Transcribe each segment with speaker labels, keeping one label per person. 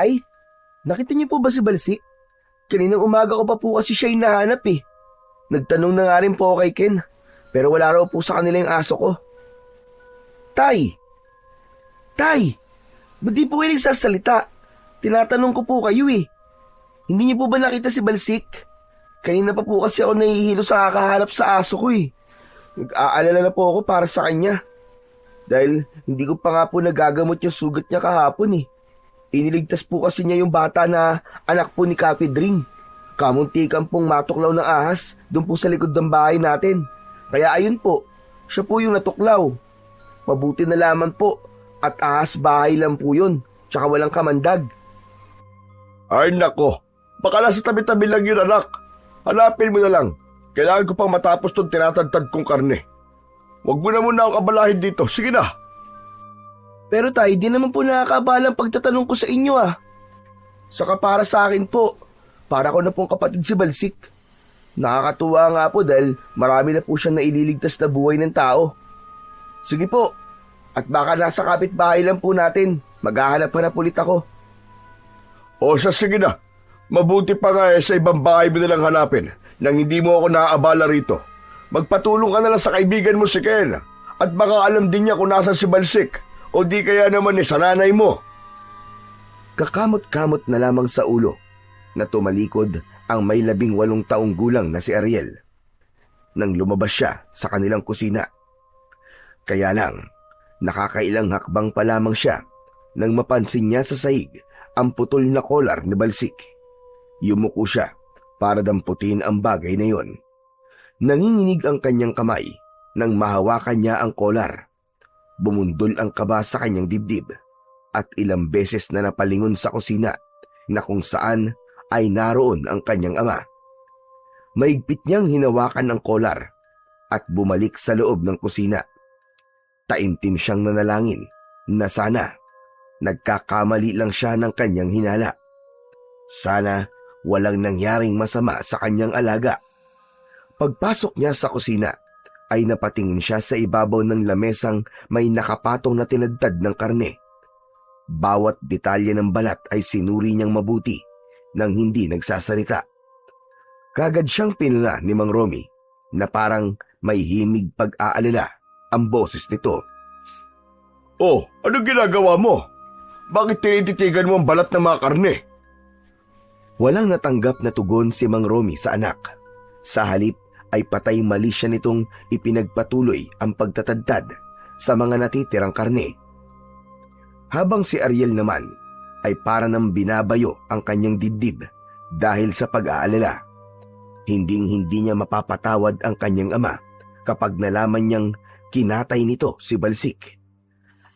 Speaker 1: Ay, nakita niyo po ba si Balsik? Kaninang umaga ko pa po kasi siya hinahanap eh. Nagtanong na nga rin po ako kay Ken, pero wala raw po sa kanila yung aso ko. Tay! Tay! Ba't di po kayo nagsasalita? Tinatanong ko po kayo eh. Hindi niyo po ba nakita si Balsik? Kanina pa po kasi ako nahihilo sa kakahanap sa aso ko eh. Nag-aalala na po ako para sa kanya. Dahil hindi ko pa nga po nagagamot yung sugat niya kahapon eh. Iniligtas po kasi niya yung bata na anak po ni Kapidring. Kamuntikan pong matuklaw ng ahas doon po sa likod ng bahay natin. Kaya ayun po, siya po yung natuklaw. Mabuti na lamang po at ahas bahay lang po yun, tsaka walang kamandag.
Speaker 2: Ay nako, baka nasa tabi-tabi lang yun anak. Hanapin mo na lang. Kailangan ko pang matapos tong tinatagtad kong karne. Huwag mo na muna akong abalahin dito. Sige na.
Speaker 1: Pero tay, di naman po nakakabalang pagtatanong ko sa inyo ah. Saka para sa akin po, para ko na pong kapatid si Balsik. Nakakatuwa nga po dahil marami na po siyang naililigtas na buhay ng tao. Sige po, at baka nasa kapitbahay lang po natin. Maghahanap pa na ulit ako.
Speaker 2: O sige na. Mabuti pa nga sa ibang bahay mo nalang hanapin nang hindi mo ako naaabala rito. Magpatulong ka na lang sa kaibigan mo si Ken at baka alam din niya kung nasan si Balsik o di kaya naman sa nanay mo.
Speaker 1: Kakamot-kamot na lamang sa ulo na tumalikod ang may 18 taong gulang na si Ariel nang lumabas siya sa kanilang kusina. Kaya lang, nakakailang hakbang pa lamang siya nang mapansin niya sa sahig ang putol na kolar ni Balsik. Yumuko siya para damputin ang bagay na yon. Nanginginig ang kanyang kamay nang mahawakan niya ang kolar. Bumundol ang kaba sa kanyang dibdib at ilang beses na napalingon sa kusina na kung saan ay naroon ang kanyang ama. Maigpit niyang hinawakan ang kolar at bumalik sa loob ng kusina. Taimtim siyang nanalangin na sana nagkakamali lang siya ng kanyang hinala. Sana walang nangyaring masama sa kanyang alaga. Pagpasok niya sa kusina, ay napatingin siya sa ibabaw ng lamesang may nakapatong na tinadtad ng karne. Bawat detalye ng balat ay sinuri niyang mabuti nang hindi nagsasalita. Kagad siyang pinuna ni Mang Romy na parang may himig pag-aalala ang boses nito.
Speaker 2: Oh, anong ginagawa mo? Bakit tinititigan mo ang balat ng mga karne?
Speaker 1: Walang natanggap na tugon si Mang Romy sa anak. Sa halip ay patay mali siya nitong ipinagpatuloy ang pagtatadtad sa mga natitirang karne. Habang si Ariel naman ay para nang binabayo ang kanyang dibdib dahil sa pag-aalala. Hinding-hindi niya mapapatawad ang kanyang ama kapag nalaman niyang kinatay nito si Balsik.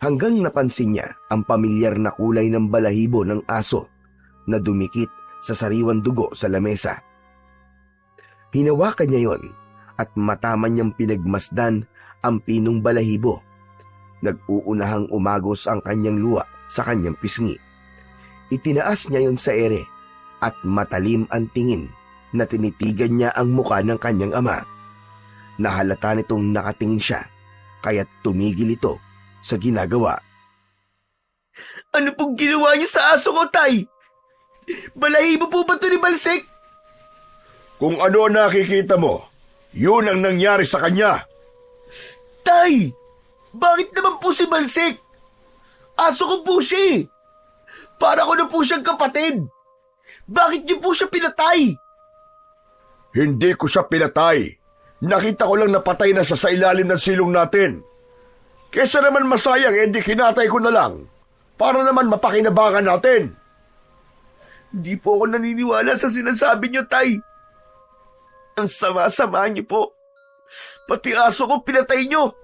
Speaker 1: Hanggang napansin niya ang pamilyar na kulay ng balahibo ng aso na dumikit sa sariwang dugo sa lamesa. Hinawakan niya yon at mataman niyang pinagmasdan ang pinong balahibo. Nag-uunahang umagos ang kanyang luha sa kanyang pisngi. Itinaas niya yon sa ere at matalim ang tingin na tinitigan niya ang muka ng kanyang ama. Nahalata nitong nakatingin siya kaya't tumigil ito sa ginagawa. Ano pong ginawa niya sa aso ko, tay? Balahibo po ba ito ni Balsik?
Speaker 2: Kung ano ang nakikita mo, yun ang nangyari sa kanya.
Speaker 1: Tay! Bakit naman po si Balsik? Aso ko po siya eh. Para ko na po siyang kapatid. Bakit niyo po siya pinatay?
Speaker 2: Hindi ko siya pinatay. Nakita ko lang napatay na siya sa ilalim ng silong natin. Kesa naman masayang, hindi kinatay ko na lang. Para naman mapakinabangan natin.
Speaker 1: Hindi po ako naniniwala sa sinasabi niyo, tay. Ang sama-sama niyo po. Pati aso ko pinatay niyo.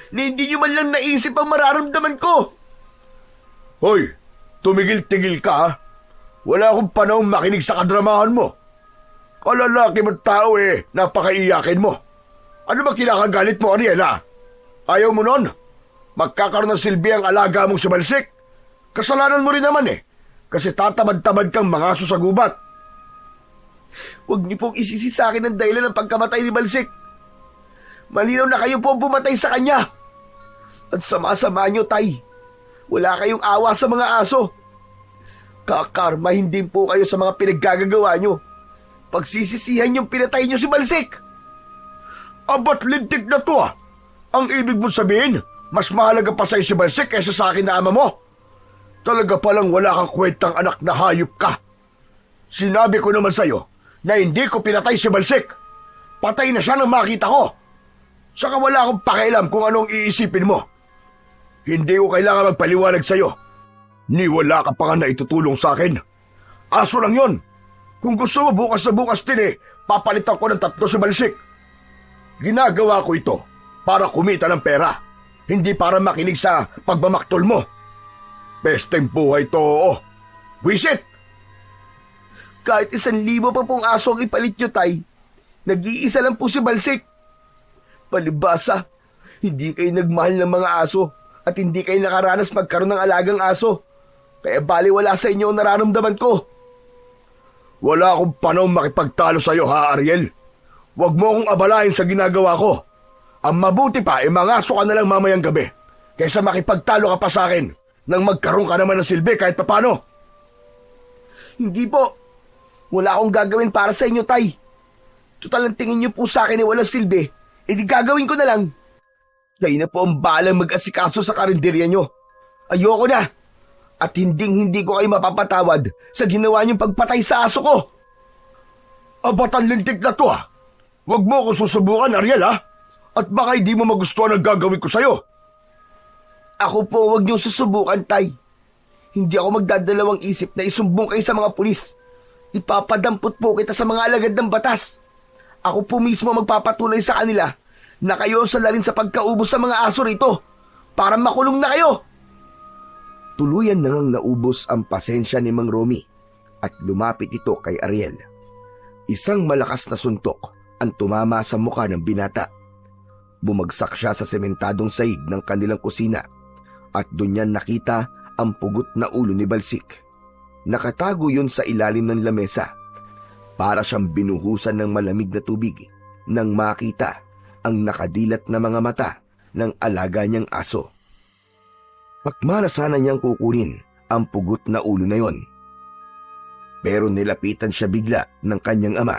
Speaker 1: Na hindi niyo man lang naisip ang mararamdaman ko.
Speaker 2: Hoy, tumigil-tigil ka ha. Wala akong panahon makinig sa kadramahan mo. Kalalaki mong tao napakaiyakin mo. Ano ba kinakagalit mo, Ariela? Ayaw mo nun? Magkakaroon ng silbi ang alaga mong si Balsik. Kasalanan mo rin naman kasi tatamad-tamad kang mangaso sa gubat.
Speaker 1: Huwag niyo pong isisi sa akin ang dahilan ng pagkamatay ni Balsik. Malinaw na kayo po ang pumatay sa kanya. At sama-sama niyo, tay. Wala kayong awa sa mga aso. Kakarma hindi po kayo sa mga pinaggagawa nyo. Pagsisisihan yung pinatay nyo si Balsik.
Speaker 2: Abat lintik na to ah. Ang ibig mo sabihin, mas mahalaga pa sa'yo si Balsik kaysa sa akin na ama mo. Talaga palang wala kang kwentang anak na hayop ka. Sinabi ko naman sa'yo na hindi ko pinatay si Balsik. Patay na siya nang makita ko. Saka wala akong pakialam kung anong iisipin mo. Hindi ko kailangan magpaliwanag sa'yo. Ni wala ka pa nga na itutulong sa akin. Aso lang yon. Kung gusto mo bukas na bukas din papalitan ko ng 3 si Balsik. Ginagawa ko ito para kumita ng pera. Hindi para makinig sa pagmamaktol mo. Pesteng buhay to, oo. Wisit!
Speaker 1: Kahit 1,000 pa pong aso ang ipalit nyo, Tay. Nag-iisa lang po si Balsik. Palibasa, hindi kayo nagmahal ng mga aso at hindi kayo nakaranas magkaroon ng alagang aso. Kaya baliwala sa inyo ang nararamdaman ko.
Speaker 2: Wala akong panahon makipagtalo sa'yo, ha, Ariel? Huwag mo akong abalahin sa ginagawa ko. Ang mabuti pa, mangaso ka na lang mamayang gabi kaysa makipagtalo ka pa sa akin nang magkaroon ka naman ng silbi kahit papano.
Speaker 1: Hindi po. Wala akong gagawin para sa inyo, Tay. Total ang tingin niyo po sa akin walang silbi, di gagawin ko na lang. Kayo na po ang balang mag-asikaso sa karinderya nyo. Ayoko na. At hindi ko kayo mapapatawad sa ginawa niyong pagpatay sa aso ko.
Speaker 2: Abatan lintik na to, ha. Huwag mo akong susubukan, Ariel, ha? At baka hindi mo magustuhan ang gagawin ko sa'yo.
Speaker 1: Ako po huwag niyong susubukan, Tay. Hindi ako magdadalawang isip na isumbong kayo sa mga pulis. Ipapadampot po kita sa mga alagad ng batas. Ako po mismo magpapatunay sa kanila na kayo sala rin sa pagkaubos sa mga aso rito para makulong na kayo. Tuluyan na ngang naubos ang pasensya ni Mang Romy at lumapit ito kay Ariel. Isang malakas na suntok ang tumama sa mukha ng binata. Bumagsak siya sa sementadong sahig ng kanilang kusina at doon niya nakita ang pugot na ulo ni Balsik. Nakatago yun sa ilalim ng lamesa. Para siyang binuhusan ng malamig na tubig nang makita ang nakadilat na mga mata ng alaga niyang aso. Pakmana sana niyang kukunin ang pugot na ulo na yon. Pero nilapitan siya bigla ng kanyang ama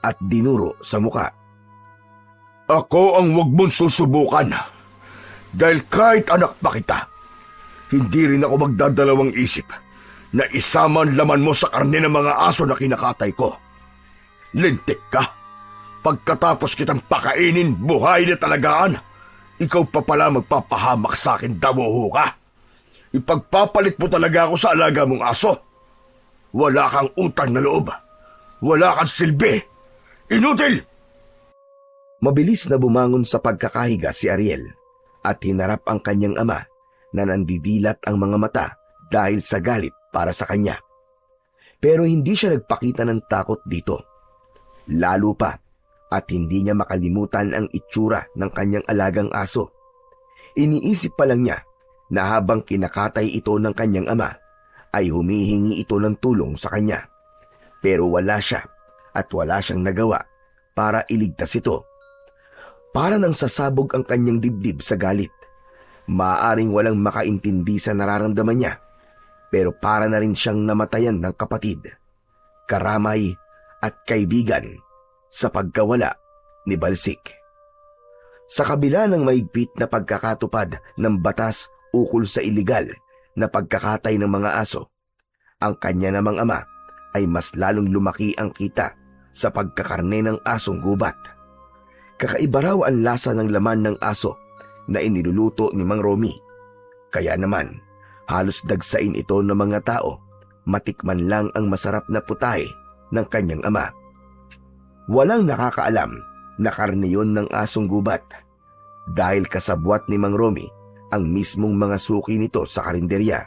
Speaker 1: at dinuro sa muka.
Speaker 2: Ako ang wag mong susubukan. Dahil kahit anak pa kita, hindi rin ako magdadalawang isip na isama ang laman mo sa karne ng mga aso na kinakatay ko. Lintik ka. Pagkatapos kitang pakainin, buhay na talagaan, ikaw pa pala magpapahamak sa akin, damuho ka. Ipagpapalit mo talaga ako sa alaga mong aso. Wala kang utang na loob. Wala kang silbi. Inutil!
Speaker 1: Mabilis na bumangon sa pagkakahiga si Ariel at hinarap ang kanyang ama na nandidilat ang mga mata dahil sa galit para sa kanya. Pero hindi siya nagpakita ng takot dito. Lalo pa at hindi niya makalimutan ang itsura ng kanyang alagang aso. Iniisip pa lang niya na habang kinakatay ito ng kanyang ama, ay humihingi ito ng tulong sa kanya. Pero wala siya at wala siyang nagawa para iligtas ito. Para nang sasabog ang kanyang dibdib sa galit. Maaaring walang makaintindi sa nararamdaman niya, pero para na rin siyang namatayan ng kapatid, karamay at kaibigan sa pagkawala ni Balsik. Sa kabila ng mahigpit na pagkakatupad ng batas ukol sa iligal na pagkakatay ng mga aso, ang kanya namang ama ay mas lalong lumaki ang kita sa pagkakarne ng asong gubat. Kakaiba raw ang lasa ng laman ng aso na iniluluto ni Mang Romy. Kaya naman, halos dagsain ito ng mga tao, matikman lang ang masarap na putahe ng kanyang ama. Walang nakakaalam na karne yon ng asong gubat dahil kasabwat ni Mang Romy ang mismong mga suki nito sa karinderya.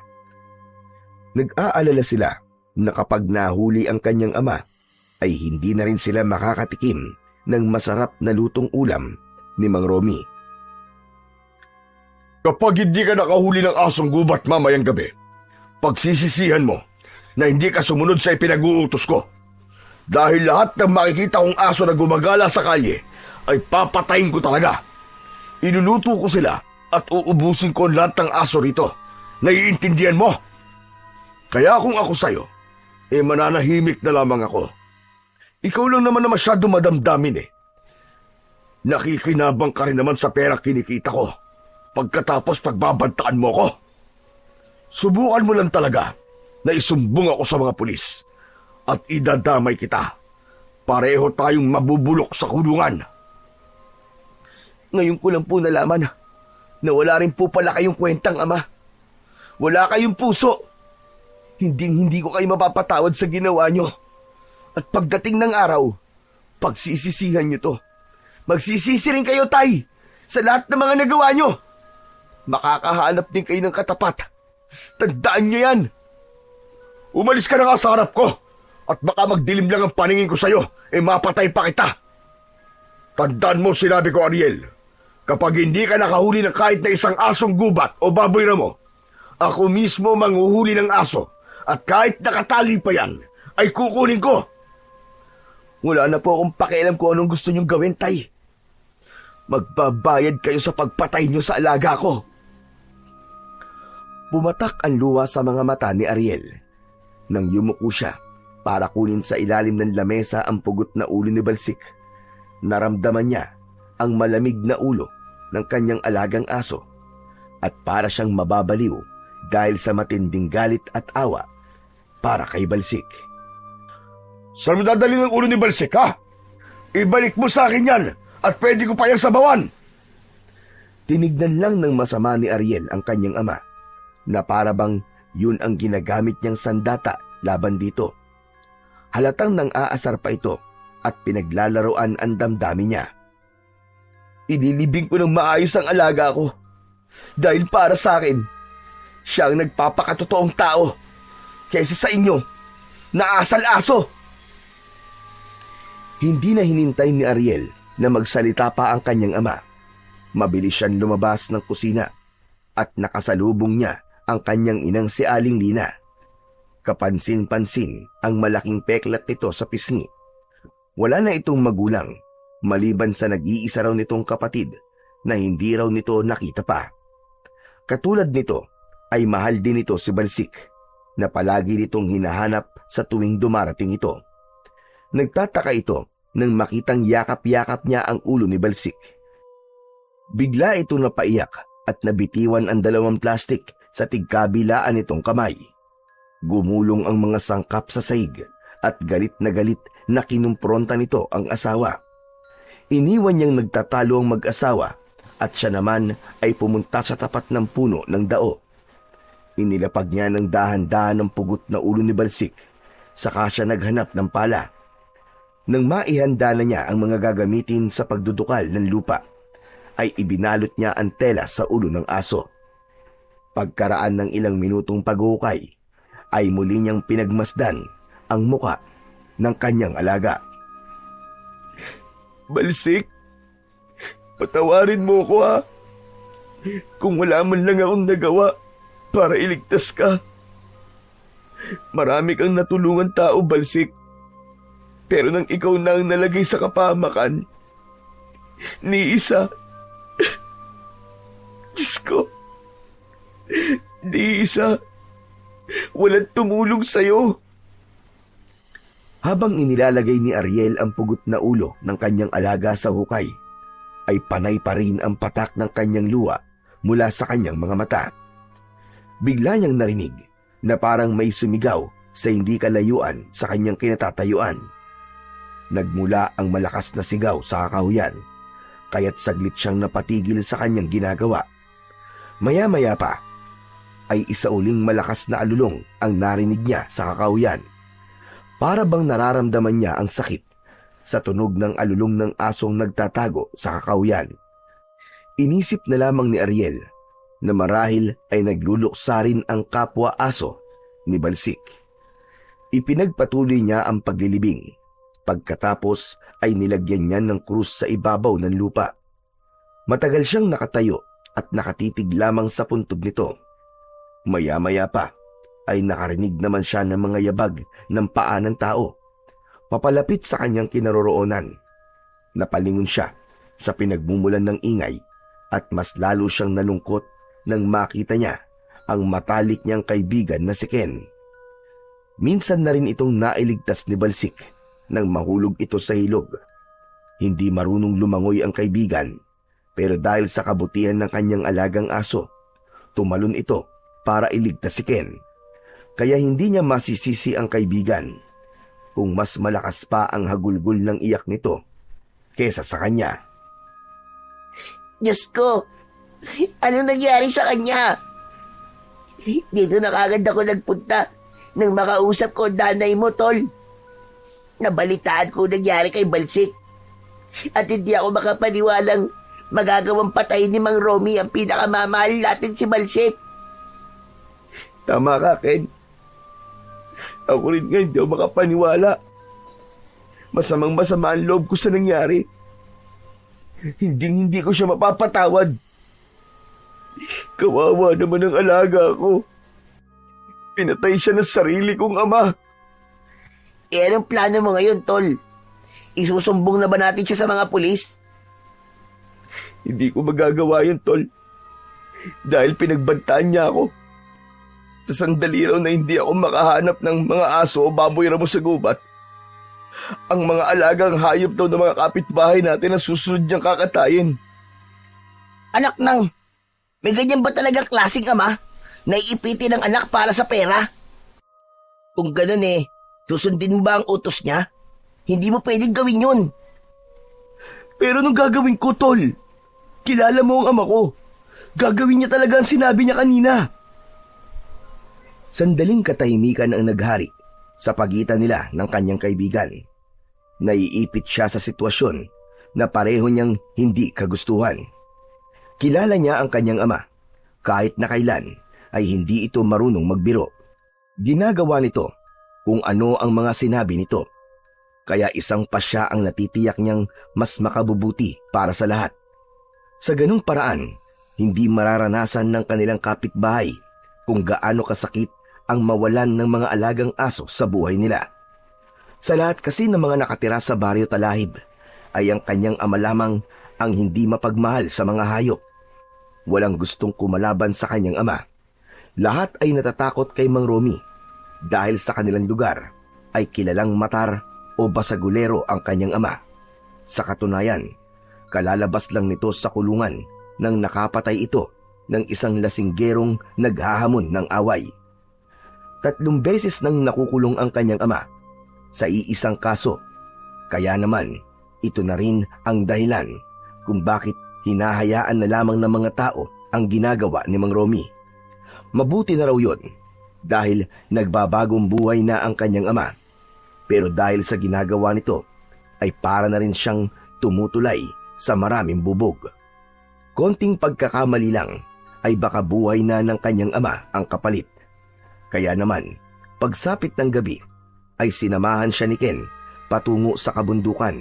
Speaker 1: Nag-aalala sila na kapag nahuli ang kanyang ama, ay hindi na rin sila makakatikim ng masarap na lutong ulam ni Mang Romy.
Speaker 2: Kapag hindi ka nakahuli ng asong gubat mamayang gabi, pagsisisihan mo na hindi ka sumunod sa ipinag-uutos ko. Dahil lahat ng makikita kong aso na gumagala sa kalye ay papatayin ko talaga. Inuluto ko sila at uubusin ko lahat ng aso rito. Naiintindihan mo? Kaya kung ako sa'yo, mananahimik na lamang ako. Ikaw lang naman na masyado madamdamin eh. Nakikinabang ka rin naman sa pera kinikita ko. Pagkatapos pagbabantaan mo ko. Subukan mo lang talaga na isumbong ako sa mga pulis at idadamay kita. Pareho tayong mabubulok sa kulungan.
Speaker 1: Ngayon ko lang po nalaman na wala rin po pala kayong kwentang, Ama. Wala kayong puso. Hindi ko kayo mapapatawad sa ginawa nyo. At pagdating ng araw, pagsisisihan nyo to. Magsisisi rin kayo, Tay, sa lahat ng mga nagawa nyo. Makakahanap din kayo ng katapat. Tandaan nyo yan.
Speaker 2: Umalis ka na nga sa harap ko at baka magdilim lang ang paningin ko sa'yo, mapatay pa kita. Tandaan mo sinabi ko, Ariel. Kapag hindi ka nakahuli ng kahit na isang asong gubat o baboy na mo, ako mismo manghuhuli ng aso at kahit nakatali pa yan, ay kukunin ko.
Speaker 1: Wala na po akong pakialam kung anong gusto nyong gawin, Tay. Magbabayad kayo sa pagpatay nyo sa alaga ko. Bumatak ang luha sa mga mata ni Ariel. Nang yumuko siya para kunin sa ilalim ng lamesa ang pugot na ulo ni Balsik, naramdaman niya ang malamig na ulo ng kanyang alagang aso at para siyang mababaliw dahil sa matinding galit at awa para kay Balsik.
Speaker 2: Saan mo dadalhin ang ulo ni Balsik, ha? Ibalik mo sa akin yan at pwede ko pa yung sabawan.
Speaker 1: Tinignan lang ng masama ni Ariel ang kanyang ama na para bang yun ang ginagamit niyang sandata laban dito. Halatang nang aasar pa ito at pinaglalaroan ang damdamin niya. Ililibing ko ng maayos ang alaga ko dahil para sa akin, siya ang nagpapakatotoong tao kaysa sa inyo na asal-aso. Hindi na hinintay ni Ariel na magsalita pa ang kanyang ama. Mabilis siyang lumabas ng kusina at nakasalubong niya ang kanyang inang si Aling Lina. Kapansin-pansin ang malaking peklat nito sa pisngi. Wala na itong magulang, maliban sa nag-iisa raw nitong kapatid na hindi raw nito nakita pa. Katulad nito ay mahal din ito si Balsik na palagi nitong hinahanap sa tuwing dumarating ito. Nagtataka ito nang makitang yakap-yakap niya ang ulo ni Balsik. Bigla itong napaiyak at nabitiwan ang 2 plastik sa tigkabilaan nitong kamay. Gumulong ang mga sangkap sa saig at galit na kinumpronta nito ang asawa. Iniwan niyang nagtatalo ang mag-asawa at siya naman ay pumunta sa tapat ng puno ng dao. Inilapag niya ng dahan-dahan ang pugot na ulo ni Balsik, saka siya naghanap ng pala. Nang maihanda na niya ang mga gagamitin sa pagdudukal ng lupa, ay ibinalot niya ang tela sa ulo ng aso. Pagkaraan ng ilang minutong paghukay, ay muli niyang pinagmasdan ang muka ng kanyang alaga. Balsik, patawarin mo ko, ha. Kung wala man lang akong nagawa para iligtas ka. Marami kang natulungan tao, Balsik. Pero nang ikaw na ang nalagay sa kapahamakan, ni isa, Diyos ko, ni isa, walang tumulong sa'yo. Habang inilalagay ni Ariel ang pugot na ulo ng kanyang alaga sa hukay, ay panay pa rin ang patak ng kanyang luha mula sa kanyang mga mata. Bigla niyang narinig na parang may sumigaw sa hindi kalayuan sa kanyang kinatatayuan. Nagmula ang malakas na sigaw sa kakahuyan, kaya't saglit siyang napatigil sa kanyang ginagawa. Maya-maya pa, ay isa uling malakas na alulong ang narinig niya sa kakahuyan. Para bang nararamdaman niya ang sakit sa tunog ng alulong ng asong nagtatago sa kakahuyan. Inisip na lamang ni Ariel na marahil ay nagluluksa rin ang kapwa aso ni Balsik. Ipinagpatuloy niya ang paglilibing. Pagkatapos ay nilagyan niya ng krus sa ibabaw ng lupa. Matagal siyang nakatayo at nakatitig lamang sa puntod nito. Maya-maya pa ay nakarinig naman siya ng mga yabag ng paa ng tao. Papalapit sa kanyang kinaroroonan. Napalingon siya sa pinagmumulan ng ingay at mas lalo siyang nalungkot nang makita niya ang matalik niyang kaibigan na si Ken. Minsan na rin itong nailigtas ni Balsik nang mahulog ito sa ilog. Hindi marunong lumangoy ang kaibigan, pero dahil sa kabutihan ng kanyang alagang aso, tumalon ito para iligtas si Ken. Kaya hindi niya masisisi ang kaibigan kung mas malakas pa ang hagulgol ng iyak nito kesa sa kanya.
Speaker 3: Diyos ko, ano nangyari sa kanya? Dito na kagad ako nagpunta nang makausap ko nanay mo, tol. Nabalitaan ko nangyari kay Balsik. At hindi ako makapaniwalang magagawang patay ni Mang Romy ang pinakamamahal natin si Balsik.
Speaker 1: Tama ka, Ken. Ako rin nga hindi ako makapaniwala. Masamang-masama ang loob ko sa nangyari. Hindi ko siya mapapatawad. Kawawa naman ang alaga ko. Pinatay siya ng sarili kong ama.
Speaker 3: Anong plano mo ngayon, tol? Isusumbong na ba natin siya sa mga pulis?
Speaker 1: Hindi ko magagawa yun, tol. Dahil pinagbantaan niya ako. Sa sandali raw na hindi ako makahanap ng mga aso o baboy ramo sa gubat, ang mga alagang hayop daw ng mga kapitbahay natin ang susunod niyang kakatayin.
Speaker 3: Anak nang, may ganyan ba talagang klaseng ama? Naiipiti ng anak para sa pera? Kung ganun susundin mo ba ang utos niya? Hindi mo pwedeng gawin yun.
Speaker 1: Pero nung gagawin ko, tol, kilala mo ang ama ko. Gagawin niya talaga ang sinabi niya kanina. Sandaling katahimikan ang naghari sa pagitan nila ng kanyang kaibigan. Naiipit siya sa sitwasyon na pareho niyang hindi kagustuhan. Kilala niya ang kanyang ama. Kahit na kailan ay hindi ito marunong magbiro. Ginagawa nito kung ano ang mga sinabi nito. Kaya isang pasya ang natitiyak niyang mas makabubuti para sa lahat. Sa ganung paraan, hindi mararanasan ng kanilang kapitbahay kung gaano kasakit ang mawalan ng mga alagang aso sa buhay nila. Sa lahat kasi ng mga nakatira sa Baryo Talahib, ay ang kanyang ama lamang ang hindi mapagmahal sa mga hayop. Walang gustong kumalaban sa kanyang ama. Lahat ay natatakot kay Mang Romy dahil sa kanilang lugar ay kilalang matar o basagulero ang kanyang ama. Sa katunayan, kalalabas lang nito sa kulungan nang nakapatay ito ng isang lasinggerong naghahamon ng away. 3 beses nang nakukulong ang kanyang ama sa iisang kaso. Kaya naman, ito na rin ang dahilan kung bakit hinahayaan na lamang ng mga tao ang ginagawa ni Mang Romy. Mabuti na raw yun dahil nagbabagong buhay na ang kanyang ama. Pero dahil sa ginagawa nito, ay para na rin siyang tumutulay sa maraming bubog. Konting pagkakamali lang ay baka buhay na ng kanyang ama ang kapalit. Kaya naman, pagsapit ng gabi, ay sinamahan siya ni Ken patungo sa kabundukan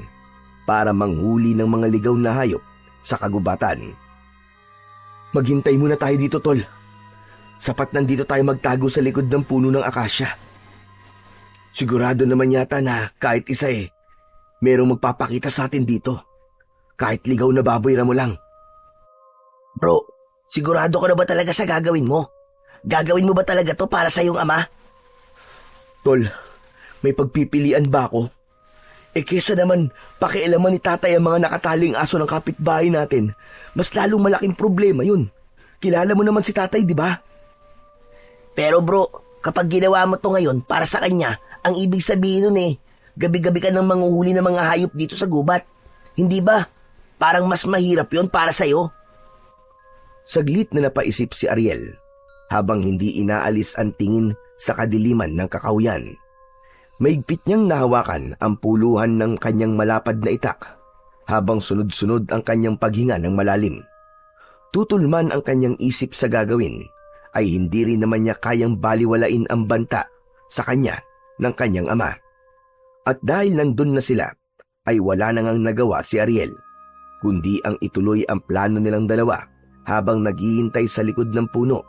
Speaker 1: para manghuli ng mga ligaw na hayop sa kagubatan. Maghintay muna tayo dito, tol. Sapat nandito tayo magtago sa likod ng puno ng akasya. Sigurado naman yata na kahit isa merong magpapakita sa atin dito. Kahit ligaw na baboy ramo lang.
Speaker 3: Bro, sigurado ka na ba talaga sa gagawin mo? Gagawin mo ba talaga to para sa iyong ama?
Speaker 1: Tol, may pagpipilian ba ako? Kesa naman pakialaman ni tatay ang mga nakataling aso ng kapitbahay natin, mas lalong malaking problema yun. Kilala mo naman si tatay, di ba?
Speaker 3: Pero bro, kapag ginawa mo to ngayon para sa kanya, ang ibig sabihin nun gabi-gabi ka nang manguhuli ng mga hayop dito sa gubat. Hindi ba? Parang mas mahirap yon para sa'yo.
Speaker 1: Saglit na napaisip si Ariel habang hindi inaalis ang tingin sa kadiliman ng kakawyan. Maigpit niyang nahawakan ang puluhan ng kanyang malapad na itak habang sunod-sunod ang kanyang paghinga ng malalim. Tutol man ang kanyang isip sa gagawin, ay hindi rin naman niya kayang baliwalain ang banta sa kanya ng kanyang ama. At dahil nandun na sila, ay wala na ngang nagawa si Ariel, kundi ang ituloy ang plano nilang dalawa. Habang naghihintay sa likod ng puno,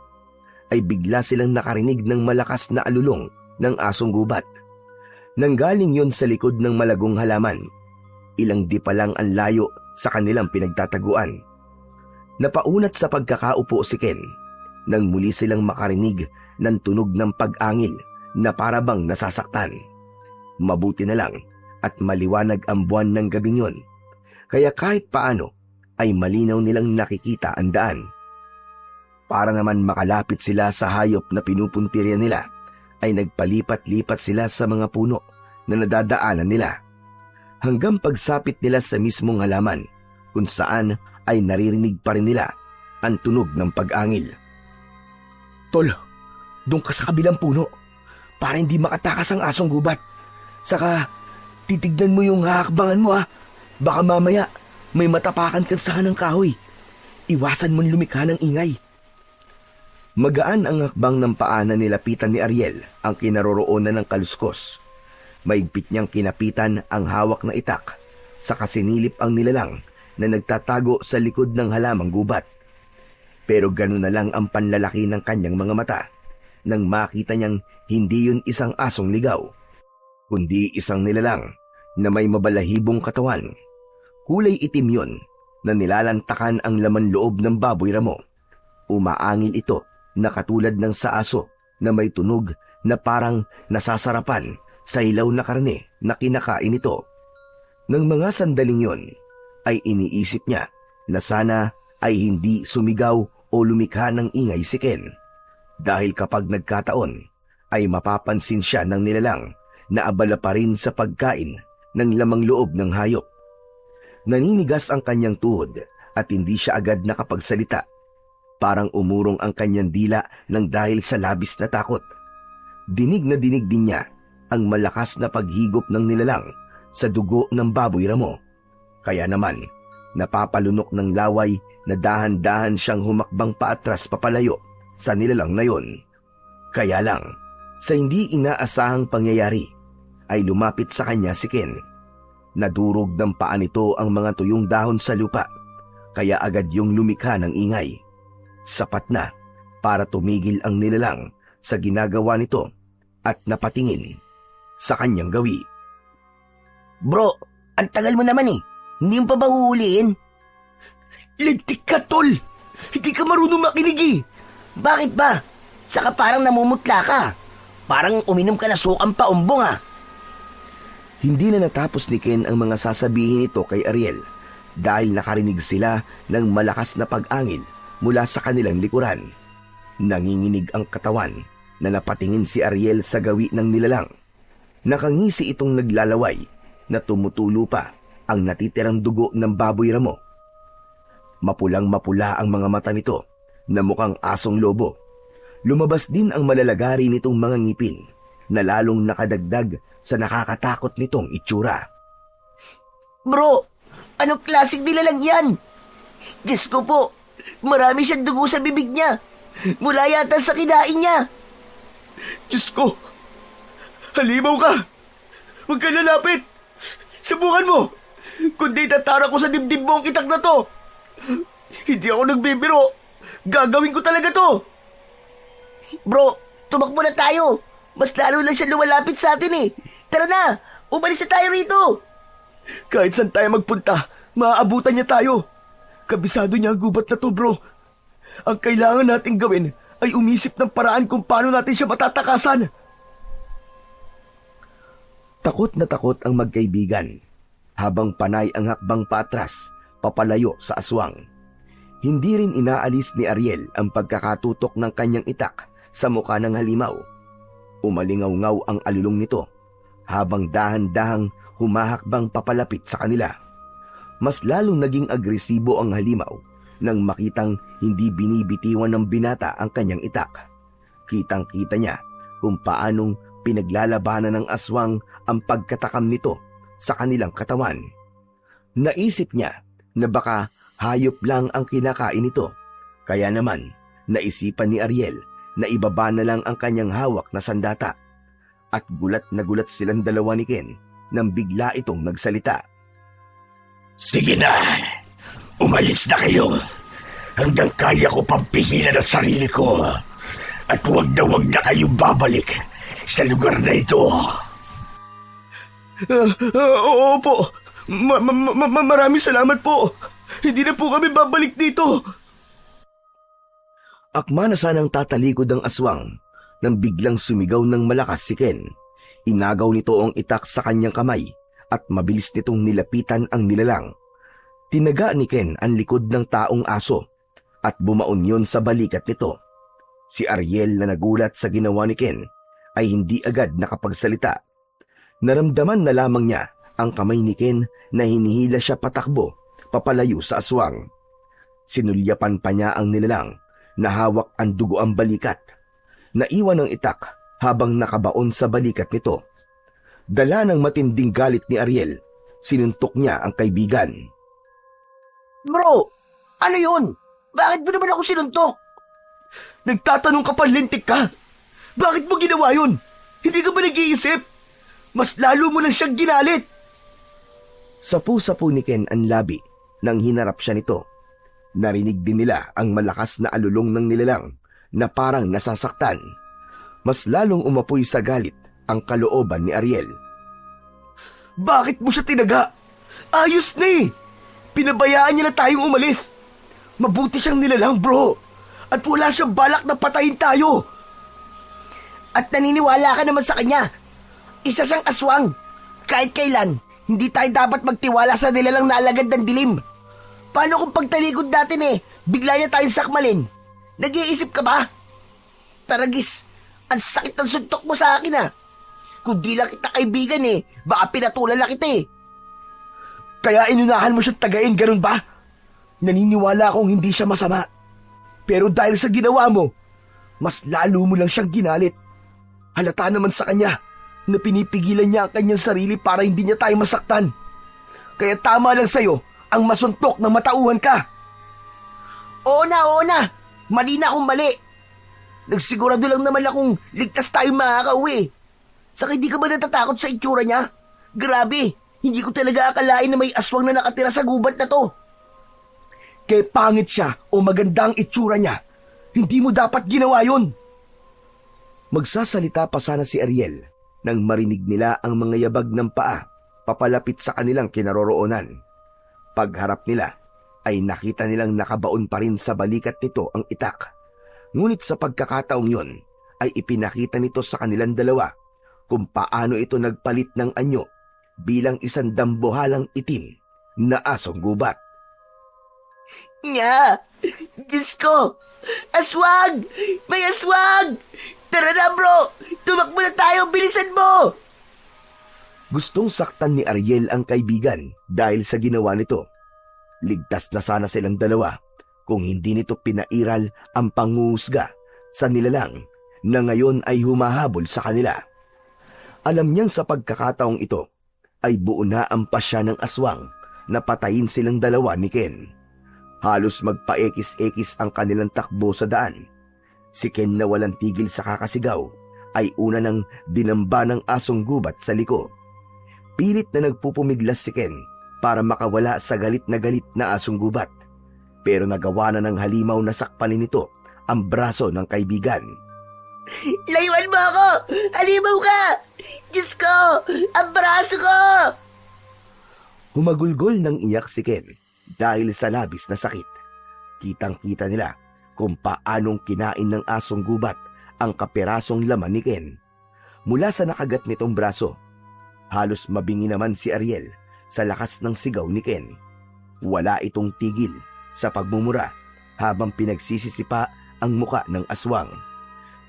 Speaker 1: ay bigla silang nakarinig ng malakas na alulong ng asong gubat. Nanggaling yon sa likod ng malagong halaman. Ilang di pa lang ang layo sa kanilang pinagtataguan. Napaunat sa pagkakaupo si Ken nang muli silang makarinig ng tunog ng pag-angil na parabang nasasaktan. Mabuti na lang at maliwanag ang buwan ng gabing yon, kaya kahit paano ay malinaw nilang nakikita ang daan. Para naman makalapit sila sa hayop na pinupuntirya nila, ay nagpalipat-lipat sila sa mga puno na nadadaanan nila, hanggang pagsapit nila sa mismong halaman kung saan ay naririnig pa rin nila ang tunog ng pag-angil.
Speaker 2: Tol, doon ka sa kabilang puno para hindi makatakas ang asong gubat. Saka, titignan mo yung hahakbangan mo ha. Baka mamaya may matapakan ka sa ng kahoy. Iwasan mong lumikha ng ingay.
Speaker 1: Magaan ang hakbang ng paa na nilapitan ni Ariel ang kinaroroonan ng kaluskos. Maigpit niyang kinapitan ang hawak na itak, saka sinilip ang nilalang na nagtatago sa likod ng halamang gubat. Pero gano'n na lang ang panlalaki ng kanyang mga mata nang makita niyang hindi yun isang asong ligaw, kundi isang nilalang na may mabalahibong katawan. Kulay itim yun na nilalantakan ang laman loob ng baboy ramo. Umaangil ito na katulad ng sa aso na may tunog na parang nasasarapan sa hilaw na karne na kinakain ito. Nang mga sandaling yon, ay iniisip niya na sana ay hindi sumigaw o lumikha ng ingay si Ken, dahil kapag nagkataon ay mapapansin siya ng nilalang na abala pa rin sa pagkain ng lamang loob ng hayop. Naninigas ang kanyang tuhod at hindi siya agad nakapagsalita. Parang umurong ang kanyang dila ng dahil sa labis na takot. Dinig na dinig din niya ang malakas na paghigop ng nilalang sa dugo ng baboy ramo. Kaya naman, napapalunok ng laway na dahan-dahan siyang humakbang paatras papalayo sa nilalang na yon. Kaya lang, sa hindi inaasahang pangyayari, ay lumapit sa kanya si Ken. Nadurog ng paa nito ang mga tuyong dahon sa lupa, kaya agad yung lumikha ng ingay. Sapat na para tumigil ang nilalang sa ginagawa nito at napatingin sa kanyang gawi.
Speaker 3: Bro, ang tagal mo naman eh. Hindi mo pa ba huhuliin?
Speaker 2: Lintik ka, tol! Hindi ka marunong makinig eh!
Speaker 3: Bakit ba? Saka parang namumutla ka. Parang uminom ka na sukang paumbong ah.
Speaker 1: Hindi na natapos ni Ken ang mga sasabihin nito kay Ariel dahil nakarinig sila ng malakas na pag-angil mula sa kanilang likuran. Nanginginig ang katawan na napatingin si Ariel sa gawi ng nilalang. Nakangisi itong naglalaway na tumutulo pa ang natitirang dugo ng baboy ramo. Mapulang-mapula ang mga mata nito na mukhang asong lobo. Lumabas din ang malalagari nitong mga ngipin na lalong nakadagdag sa nakakatakot nitong itsura.
Speaker 3: Bro, anong klaseng nilalang yan? Diyos ko po, marami siyang dugo sa bibig niya. Mula yata sa kinain niya.
Speaker 2: Diyos ko! Halimaw ka! Huwag ka lalapit! Subukan mo! Kundi tatara ko sa dibdib mo ang itak na to! Hindi ako nagbibiro! Gagawin ko talaga to!
Speaker 3: Bro, tumakbo na tayo! Mas lalo lang siya lumalapit sa atin eh! Tara na! Umalis na tayo rito!
Speaker 2: Kahit saan tayo magpunta, maaabutan niya tayo! Kabisado niya ang gubat na to, bro! Ang kailangan nating gawin ay umisip ng paraan kung paano natin siya matatakasan!
Speaker 1: Takot na takot ang magkaibigan habang panay ang hakbang paatras, papalayo sa aswang. Hindi rin inaalis ni Ariel ang pagkakatutok ng kanyang itak sa mukha ng halimaw. Umalingaw-ngaw ang alulong nito habang dahan-dahang humahakbang papalapit sa kanila. Mas lalong naging agresibo ang halimaw nang makitang hindi binibitiwan ng binata ang kanyang itak. Kitang-kita niya kung paanong pinaglalabanan ng aswang ang pagkatakam nito sa kanilang katawan. Naisip niya na baka hayop lang ang kinakain nito. Kaya naman, naisipan ni Ariel na ibaba na lang ang kanyang hawak na sandata. At gulat na gulat silang dalawa ni Ken nang bigla itong nagsalita.
Speaker 2: Sige na! Umalis na kayo! Hanggang kaya ko pang pigilan ang sarili ko. At huwag na kayong babalik sa lugar na ito. Opo. Maraming salamat po. Hindi na po kami babalik dito.
Speaker 1: Akma na sanang tatalikod ang aswang, nang biglang sumigaw ng malakas si Ken. Inagaw nito ang itak sa kanyang kamay at mabilis nitong nilapitan ang nilalang. Tinaga ni Ken ang likod ng taong aso at bumaon yon sa balikat nito. Si Ariel na nagulat sa ginawa ni Ken ay hindi agad nakapagsalita. Naramdaman na lamang niya ang kamay ni Ken na hinihila siya patakbo, papalayo sa aswang. Sinulyapan pa niya ang nilalang na hawak ang dugo ang balikat. Naiwan ang itak habang nakabaon sa balikat nito. Dala ng matinding galit ni Ariel, sinuntok niya ang kaibigan.
Speaker 3: Bro, ano yun? Bakit mo naman ako sinuntok?
Speaker 1: Nagtatanong ka pa, lintik ka? Bakit mo ginawa yun? Hindi ka ba nag-iisip? Mas lalo mo lang siyang ginalit. Sapu-sapu ni Ken ang labi nang hinarap siya nito. Narinig din nila ang malakas na alulong ng nilalang na parang nasasaktan. Mas lalong umapoy sa galit ang kalooban ni Ariel. Bakit mo siya tinaga? Ayos na eh! Pinabayaan niya na tayong umalis. Mabuti siyang nilalang, bro. At wala siyang balak na patayin tayo.
Speaker 3: At naniniwala ka naman sa kanya. Isa siyang aswang. Kahit kailan, hindi tayo dapat magtiwala sa nilalang na alagad ng dilim. Paano kung pagtalikod natin bigla niya tayong sakmalin? Nag-iisip ka ba? Taragis, ang sakit ng suntok mo sa akin Kung di lang kita kaibigan baka pinatulan lang kita
Speaker 1: Kaya inunahan mo siyang tagain, ganun ba? Naniniwala akong hindi siya masama. Pero dahil sa ginawa mo, mas lalo mo lang siyang ginalit. Halata naman sa kanya na pinipigilan niya ang kanyang sarili para hindi niya tayo masaktan. Kaya tama lang sa'yo ang masuntok ng matauhan ka.
Speaker 3: Oo na. Mali na akong mali. Nagsigurado lang naman akong ligtas tayong makakauwi. Saka hindi ka ba natatakot sa itsura niya? Grabe, hindi ko talaga akalain na may aswang na nakatira sa gubat na to.
Speaker 1: Kaya pangit siya o maganda ang itsura niya, hindi mo dapat ginawa yun. Magsasalita pa sana si Ariel nang marinig nila ang mga yabag ng paa papalapit sa kanilang kinaroroonan. Pagharap nila ay nakita nilang nakabaon pa rin sa balikat nito ang itak. Ngunit sa pagkakataong yun ay ipinakita nito sa kanilang dalawa kung paano ito nagpalit ng anyo bilang isang dambuhalang itim na asong gubat.
Speaker 3: Nya! Diyos ko! Aswang! May aswang! Tara na, bro! Tumakbo na tayo! Bilisan mo!
Speaker 1: Gustong saktan ni Ariel ang kaibigan dahil sa ginawa nito. Ligtas na sana silang dalawa kung hindi nito pinairal ang panghuhusga sa nilalang na ngayon ay humahabol sa kanila. Alam niyang sa pagkakataong ito ay buo na ang pasya ng aswang na patayin silang dalawa ni Ken. Halos magpaekis-ekis ang kanilang takbo sa daan. Si Ken na walang tigil sa kakasigaw ay una nang dinamba ng asong gubat sa liko. Pilit na nagpupumiglas si Ken para makawala sa galit na asong gubat. Pero nagawa na ng halimaw na sakpanin nito ang braso ng kaibigan.
Speaker 3: Layuan mo ako! Halimaw ka! Diyos ko! Ang braso ko!
Speaker 1: Humagulgol ng iyak si Ken dahil sa labis na sakit. Kitang-kita nila kung paanong kinain ng asong gubat ang kapirasong laman ni Ken. Mula sa nakagat nitong braso, halos mabingi naman si Ariel sa lakas ng sigaw ni Ken. Wala itong tigil sa pagmumura habang pinagsisisipa ang muka ng aswang.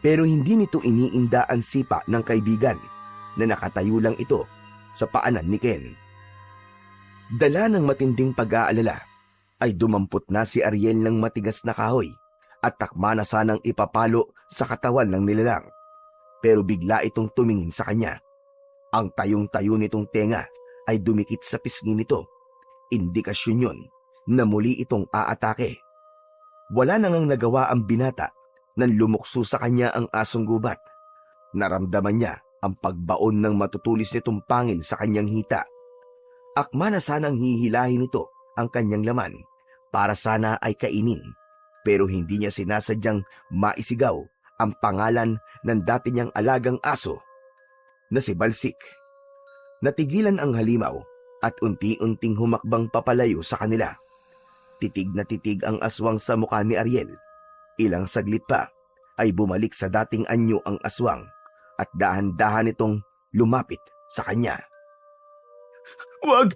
Speaker 1: Pero hindi nito iniinda ang sipa ng kaibigan na nakatayo lang ito sa paanan ni Ken. Dala ng matinding pag-aalala ay dumampot na si Ariel ng matigas na kahoy at takma na sanang ipapalo sa katawan ng nilalang. Pero bigla itong tumingin sa kanya. Ang tayong-tayo nitong tenga ay dumikit sa pisngi nito. Indikasyon yun na muli itong aatake. Wala nang nagawa ang binata nang lumukso sa kanya ang asong gubat. Naramdaman niya ang pagbaon ng matutulis nitong pangil sa kanyang hita. Akma na sanang hihilahin nito ang kanyang laman para sana ay kainin, pero hindi niya sinasadyang maisigaw ang pangalan ng dati niyang alagang aso na si Balsik. Natigilan ang halimaw at unti-unting humakbang papalayo sa kanila. Titig na titig ang aswang sa mukha ni Ariel. Ilang saglit pa ay bumalik sa dating anyo ang aswang at dahan-dahan itong lumapit sa kanya.
Speaker 2: Wag!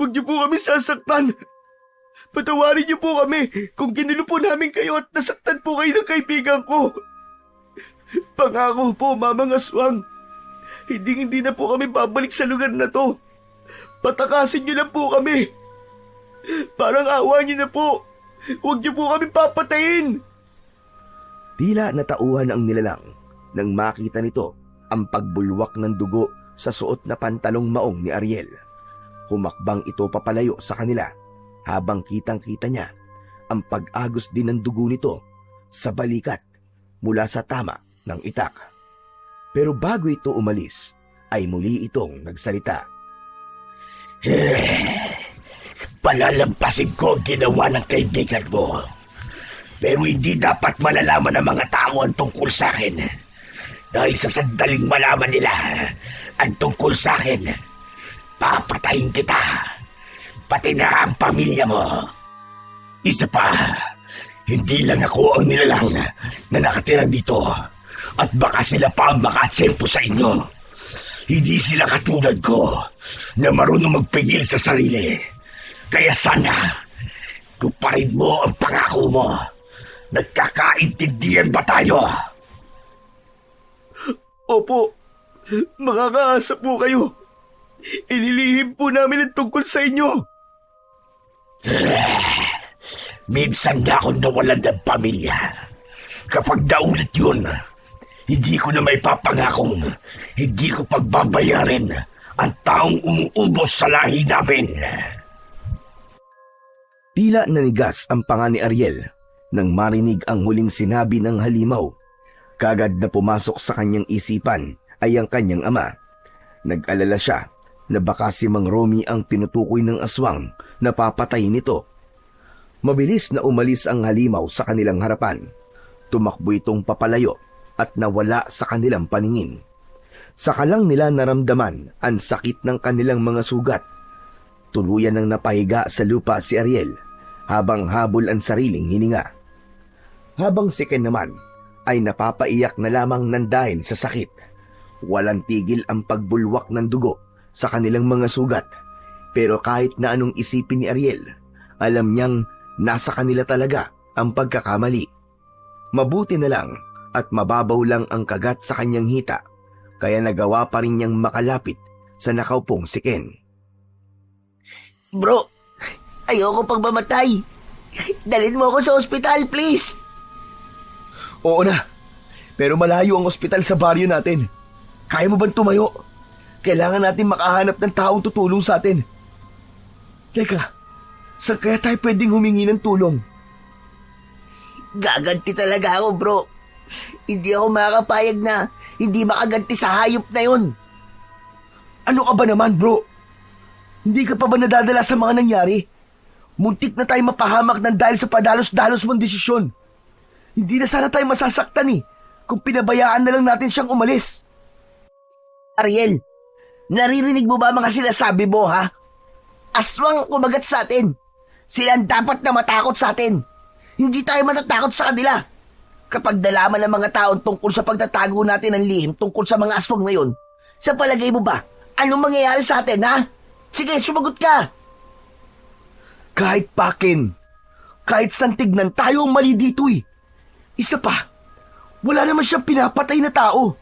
Speaker 2: Wag niyo po kami sasaktan! Patawarin niyo po kami kung ginulo po namin kayo at nasaktan po kayo ng kaibigan ko. Pangako po, Mamang Aswang, hindi na po kami babalik sa lugar na to. Patakasin niyo lang po kami. Parang awa niyo na po. Huwag niyo po kami papatayin.
Speaker 1: Tila natauhan ang nilalang nang makita nito ang pagbulwak ng dugo sa suot na pantalong maong ni Ariel. Humakbang ito papalayo sa kanila habang kitang-kita niya ang pag-agos din ng dugo nito sa balikat mula sa tama ng itak. Pero bago ito umalis, ay muli itong nagsalita.
Speaker 4: Palalampasin ko ang ginawa ng kaibigan mo. Pero hindi dapat malalaman ng mga tao ang tungkol sa akin. Dahil sa sandaling malaman nila ang tungkol sa akin, papatayin kita. Pati na ang pamilya mo. Isa pa, hindi lang ako ang nilalang na nakatira dito. At baka sila pa ang makatsempo sa inyo. Hindi sila katulad ko na marunong magpigil sa sarili. Kaya sana, tuparin mo ang pangako mo. Nagkakaintindihan ba tayo?
Speaker 2: Opo, makakaasa po kayo. Inilihim po namin ang tungkol sa inyo.
Speaker 4: Minsan na akong nawalan ng pamilya. Kapag naulit yun, hindi ko na may papangakong hindi ko pagbabayarin ang taong umuubos sa lahi namin.
Speaker 1: Tila nanigas ang panga ni Ariel nang marinig ang huling sinabi ng halimaw. Kagad na pumasok sa kanyang isipan ay ang kanyang ama. Nag-alala siya na baka si Mang Romy ang tinutukoy ng aswang na papatay nito. Mabilis na umalis ang halimaw sa kanilang harapan. Tumakbo itong papalayo at nawala sa kanilang paningin. Saka lang nila naramdaman ang sakit ng kanilang mga sugat. Tuluyan nang napahiga sa lupa si Ariel habang habol ang sariling hininga. Habang si Ken naman ay napapaiyak na lamang ng dahil sa sakit. Walang tigil ang pagbulwak ng dugo sa kanilang mga sugat. Pero kahit na anong isipin ni Ariel, alam niyang nasa kanila talaga ang pagkakamali. Mabuti na lang at mababaw lang ang kagat sa kanyang hita, kaya nagawa pa rin niyang makalapit sa nakaupong si Ken.
Speaker 3: Bro, ayoko pang mamatay. Dalhin mo ako sa ospital, please.
Speaker 2: Oo na, pero malayo ang ospital sa baryo natin. Kaya mo bang tumayo? Kailangan natin makahanap ng taong tutulong sa atin. Teka, saan kaya tayo pwedeng humingi ng tulong?
Speaker 3: Gaganti talaga ako, bro. Hindi ako makakapayag na hindi makaganti sa hayop na yun.
Speaker 2: Ano ka ba naman, bro? Hindi ka pa ba nadadala sa mga nangyari? Muntik na tayo mapahamak ng dahil sa padalos-dalos mong desisyon. Hindi na sana tayo masasaktan kung pinabayaan na lang natin siyang umalis.
Speaker 3: Ariel, naririnig mo ba mga sinasabi mo, ha? Aswang ang kumagat sa atin. Sila ang dapat na matakot sa atin. Hindi tayo matatakot sa kanila. Kapag nalaman ng mga taon tungkol sa pagtatago natin ng lihim tungkol sa mga aswang na yun, sa palagay mo ba, anong mangyayari sa atin, ha? Sige, sumagot ka.
Speaker 2: Kahit pakin, kahit santignan tayo ang mali dito Isa pa, wala naman siyang pinapatay na tao.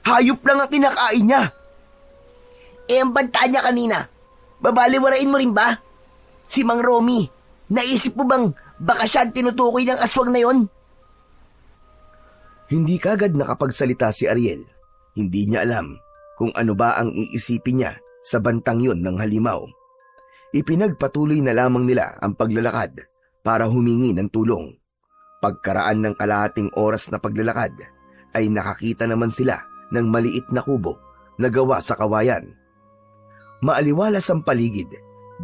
Speaker 2: Hayop lang ang kinakain niya.
Speaker 3: Ang banta niya kanina, babaliwarain mo rin ba? Si Mang Romy, naisip mo bang baka siya ang tinutukoy ng aswang na yon?
Speaker 1: Hindi kagad nakapagsalita si Ariel. Hindi niya alam kung ano ba ang iisipin niya sa bantang yon ng halimaw. Ipinagpatuloy na lamang nila ang paglalakad para humingi ng tulong. Pagkaraan ng kalahating oras na paglalakad, ay nakakita naman sila ng maliit na kubo na gawa sa kawayan. Maaliwalas ang paligid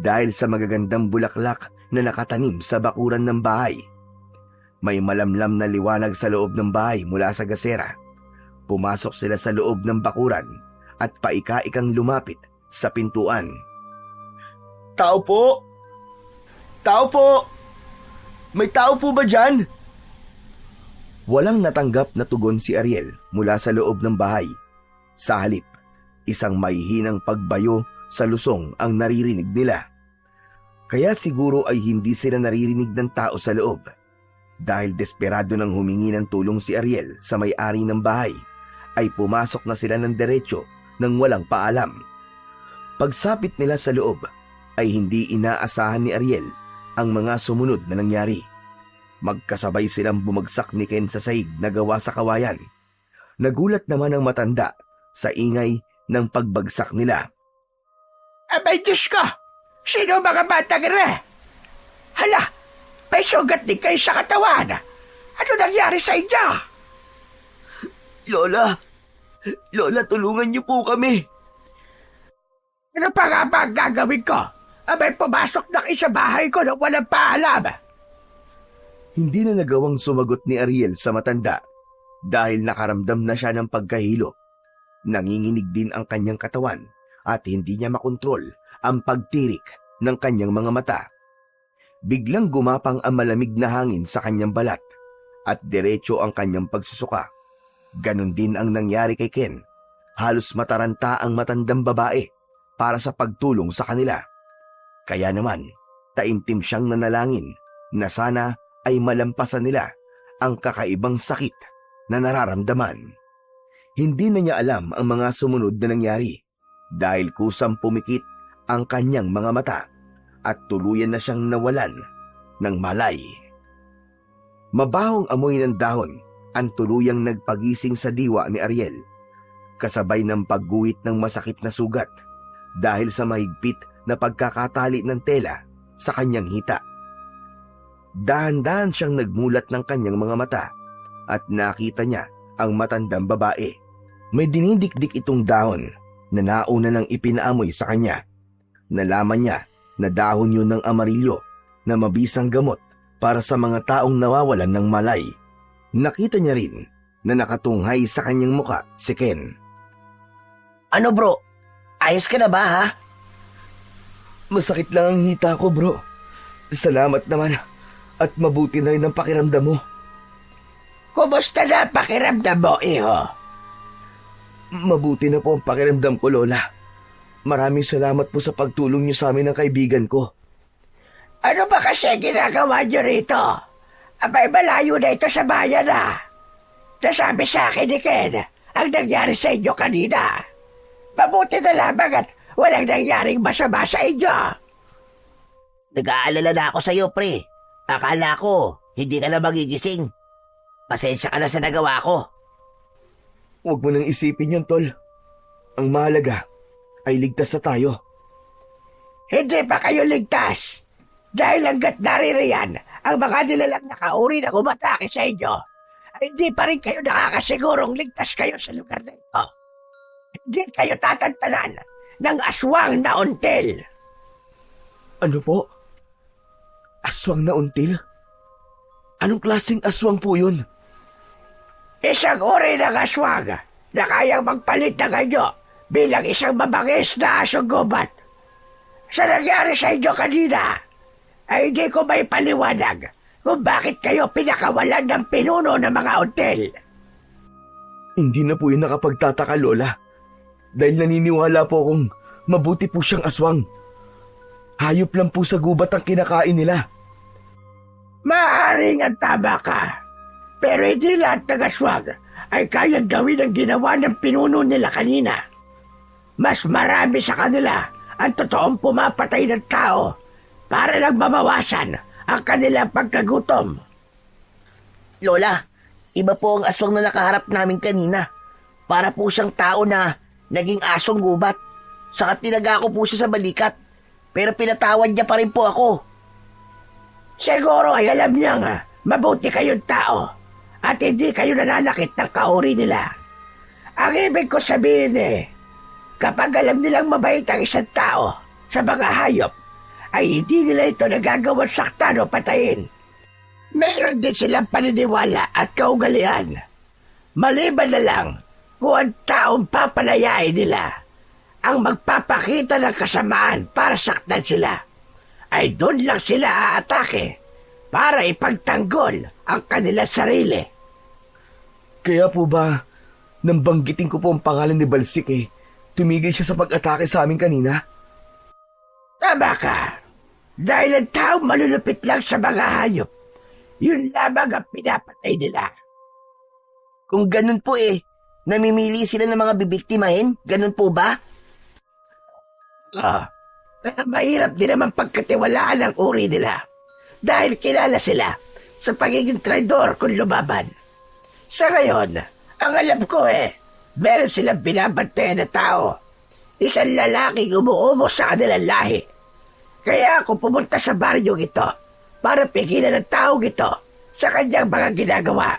Speaker 1: dahil sa magagandang bulaklak na nakatanim sa bakuran ng bahay. May malamlam na liwanag sa loob ng bahay mula sa gasera. Pumasok sila sa loob ng bakuran at paika-ikang lumapit sa pintuan.
Speaker 2: Tao po! Tao po! May tao po ba dyan?
Speaker 1: Walang natanggap na tugon si Ariel mula sa loob ng bahay. Sa halip, isang maihinang pagbayo sa lusong ang naririnig nila. Kaya siguro ay hindi sila naririnig ng tao sa loob. Dahil desperado nang humingi ng tulong si Ariel sa may-ari ng bahay, ay pumasok na sila ng diretso nang walang paalam. Pagsapit nila sa loob, ay hindi inaasahan ni Ariel ang mga sumunod na nangyari. Magkasabay silang bumagsak ni Ken sa sahig na gawa sa kawayan. Nagulat naman ang matanda sa ingay ng pagbagsak nila.
Speaker 4: Abay, Diyos ko! Sino mga batang ere? Hala! May sugat din kayo sa katawan! Ano nangyari sa inyo?
Speaker 3: Lola! Lola, tulungan niyo po kami!
Speaker 4: Ano pa nga ba ang gagawin ko? Abay, pumasok na kayo sa bahay ko nang walang paalam!
Speaker 1: Hindi na nagawang sumagot ni Ariel sa matanda dahil nakaramdam na siya ng pagkahilo. Nanginginig din ang kanyang katawan at hindi niya makontrol ang pagtirik ng kanyang mga mata. Biglang gumapang ang malamig na hangin sa kanyang balat at diretso ang kanyang pagsusuka. Ganon din ang nangyari kay Ken. Halos mataranta ang matandang babae para sa pagtulong sa kanila. Kaya naman, taimtim siyang nanalangin na sana ay malampasan nila ang kakaibang sakit na nararamdaman. Hindi na niya alam ang mga sumunod na nangyari dahil kusang pumikit ang kanyang mga mata at tuluyan na siyang nawalan ng malay. Mabahong amoy ng dahon ang tuluyang nagpagising sa diwa ni Ariel, kasabay ng pagguhit ng masakit na sugat dahil sa mahigpit na pagkakatali ng tela sa kanyang hita. Dahan-dahan siyang nagmulat ng kanyang mga mata at nakita niya ang matandang babae. May dinidikdik itong dahon na nauna nang ipinaamoy sa kanya. Nalaman niya na dahon yun ng amarilyo na mabisang gamot para sa mga taong nawawalan ng malay. Nakita niya rin na nakatunghay sa kanyang muka si Ken.
Speaker 3: Ano bro? Ayos ka na ba ha?
Speaker 1: Masakit lang ang hita ko, bro. Salamat naman at mabuti na rin ang pakiramdam mo.
Speaker 4: Kumusta na pakiramdam mo, iho?
Speaker 1: Mabuti na po ang pakiramdam ko, Lola. Maraming salamat po sa pagtulong niyo sa amin ng kaibigan ko.
Speaker 4: Ano ba kasi ginagawa niyo rito? Abay, malayo na ito sa bayan na. Nasabi sa akin ni Ken ang nangyari sa inyo kanina. Mabuti na lamang at walang nangyaring masama sa inyo.
Speaker 3: Nag-aalala na ako sa'yo, pre. Akala ko, hindi ka na magigising. Pasensya ka na sa nagawa ko.
Speaker 1: Huwag mo nang isipin yun, Tol. Ang mahalaga ay ligtas na tayo.
Speaker 4: Hindi pa kayo ligtas. Dahil hanggat naririyan ang mga nilalang nakauri na kumatake sa inyo, ay hindi pa rin kayo nakakasigurong ligtas kayo sa lugar na ito. Hindi kayo tatantanan ng aswang na until.
Speaker 1: Ano po? Aswang na until? Anong klaseng aswang po yun?
Speaker 4: Isang uri ng aswang na kayang magpalit ng anyo bilang isang mabangis na asong gubat. Sa nangyari sa inyo kanina, ay hindi ko may paliwanag kung bakit kayo pinakawalan ng pinuno ng mga until.
Speaker 1: Hindi na po yun nakapagtataka, Lola. Dahil naniniwala po akong mabuti po siyang aswang. Hayop lang po sa gubat ang kinakain nila.
Speaker 4: Maaaring ang tama ka, pero hindi lahat ng aswang ay kayang gawin ang ginawa ng pinuno nila kanina. Mas marami sa kanila ang totoong pumapatay ng tao para lang mabawasan ang kanilang pagkagutom.
Speaker 3: Lola, iba po ang aswang na nakaharap namin kanina. Para po siyang tao na naging asong gubat. Saka tinaga ko po siya sa balikat. Pero pinatawad niya pa rin po ako.
Speaker 4: Siguro ay alam niya nga, mabuti kayong tao at hindi kayo nananakit ng kauri nila. Ang ibig ko sabihin kapag alam nilang mabait ang isang tao sa mga hayop, ay hindi nila ito nagagawang saktan o patayin. Meron din silang paniniwala at kaugalian. Maliban na lang kung ang taong papalayain nila ang magpapakita ng kasamaan para saktan sila, ay doon lang sila aatake para ipagtanggol ang kanilang sarili.
Speaker 1: Kaya po ba, nang banggitin ko po ang pangalan ni Balsik tumigil siya sa pag-atake sa amin kanina?
Speaker 4: Tama ka. Dahil ang tao malulupit lang sa mga hayop. Yun lamang ang pinapatay nila.
Speaker 3: Kung ganun po namimili sila ng mga bibiktimahin? Ganun po ba?
Speaker 4: Pero mahirap din naman pagkatiwalaan ang uri nila. Dahil kilala sila sa pagiging traidor kung lumaban. Sa ngayon, ang alam ko meron silang binabantayan na tao. Isang lalaking umuumo sa kanilang lahi. Kaya ako pumunta sa baryong ito para pigilan ang taong ito sa kanyang mga ginagawa.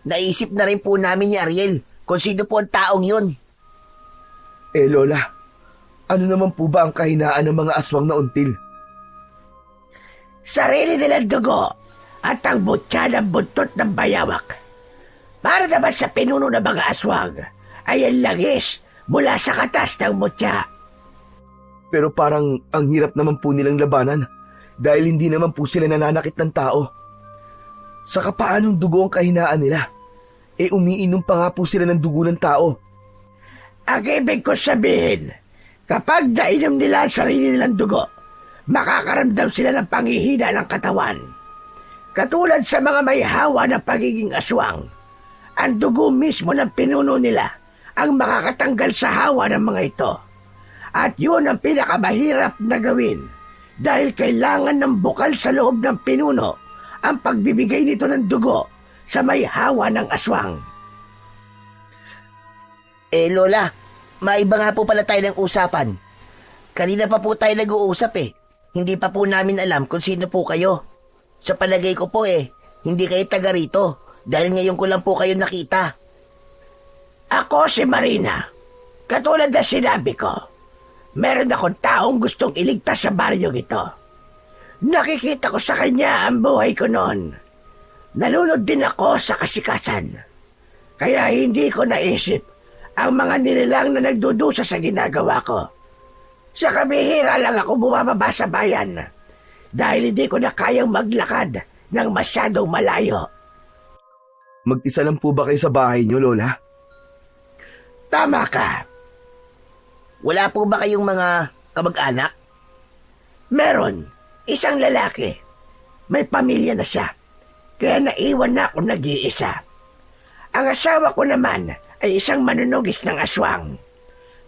Speaker 3: Naisip na rin po namin ni Ariel kung sino po ang taong yun.
Speaker 1: Lola, ano naman po ba ang kahinaan ng mga aswang na until?
Speaker 4: Sarili nilang dugo at ang butya ng buntot ng bayawak. Para naman sa pinuno ng mga aswang ay ang langis mula sa katas ng butya.
Speaker 1: Pero parang ang hirap naman po nilang labanan dahil hindi naman po sila nananakit ng tao. Saka paanong dugo ang kahinaan nila? Umiinom pa nga po sila ng dugo ng tao.
Speaker 4: Ang ibig ko sabihin, kapag nainom nila ang sarili nilang dugo, makakaramdam sila ng panghihina ng katawan. Katulad sa mga may hawa ng pagiging aswang, ang dugo mismo ng pinuno nila ang makakatanggal sa hawa ng mga ito. At yun ang pinakamahirap na gawin dahil kailangan ng bukal sa loob ng pinuno ang pagbibigay nito ng dugo sa may hawa ng aswang.
Speaker 3: Lola, maiba nga po pala tayo ng usapan. Kanina pa po tayo nag-uusap Hindi pa po namin alam kung sino po kayo. Sa palagay ko po hindi kayo taga rito dahil ngayon ko lang po kayo nakita.
Speaker 4: Ako si Marina. Katulad na sinabi ko, meron akong taong gustong iligtas sa baryong ito. Nakikita ko sa kanya ang buhay ko noon. Nalunod din ako sa kasikasan. Kaya hindi ko naisip ang mga nilalang na nagdudusa sa ginagawa ko. Sa kabihira lang ako bumababa sa bayan dahil hindi ko na kayang maglakad ng masyadong malayo.
Speaker 1: Mag-isa lang po ba kayo sa bahay niyo, Lola?
Speaker 4: Tama ka.
Speaker 3: Wala po ba kayong mga kamag-anak?
Speaker 4: Meron. Isang lalaki. May pamilya na siya. Kaya naiwan na ako nag-iisa. Ang asawa ko naman ay isang manunugis ng aswang.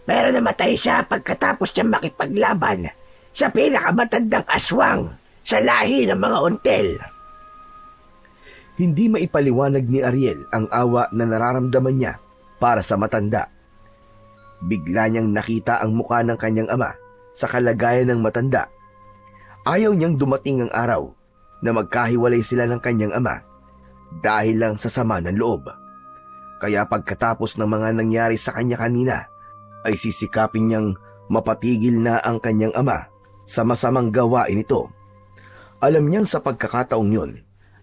Speaker 4: Pero namatay siya pagkatapos niya makipaglaban sa pinakamatandang aswang sa lahi ng mga untel.
Speaker 1: Hindi maipaliwanag ni Ariel ang awa na nararamdaman niya para sa matanda. Bigla niyang nakita ang mukha ng kanyang ama sa kalagayan ng matanda. Ayaw niyang dumating ang araw na magkahiwalay sila ng kanyang ama dahil lang sa sama ng loob. Kaya pagkatapos ng mga nangyari sa kanya kanina, ay sisikapin niyang mapatigil na ang kanyang ama sa masamang gawain ito. Alam niyang sa pagkakataong yun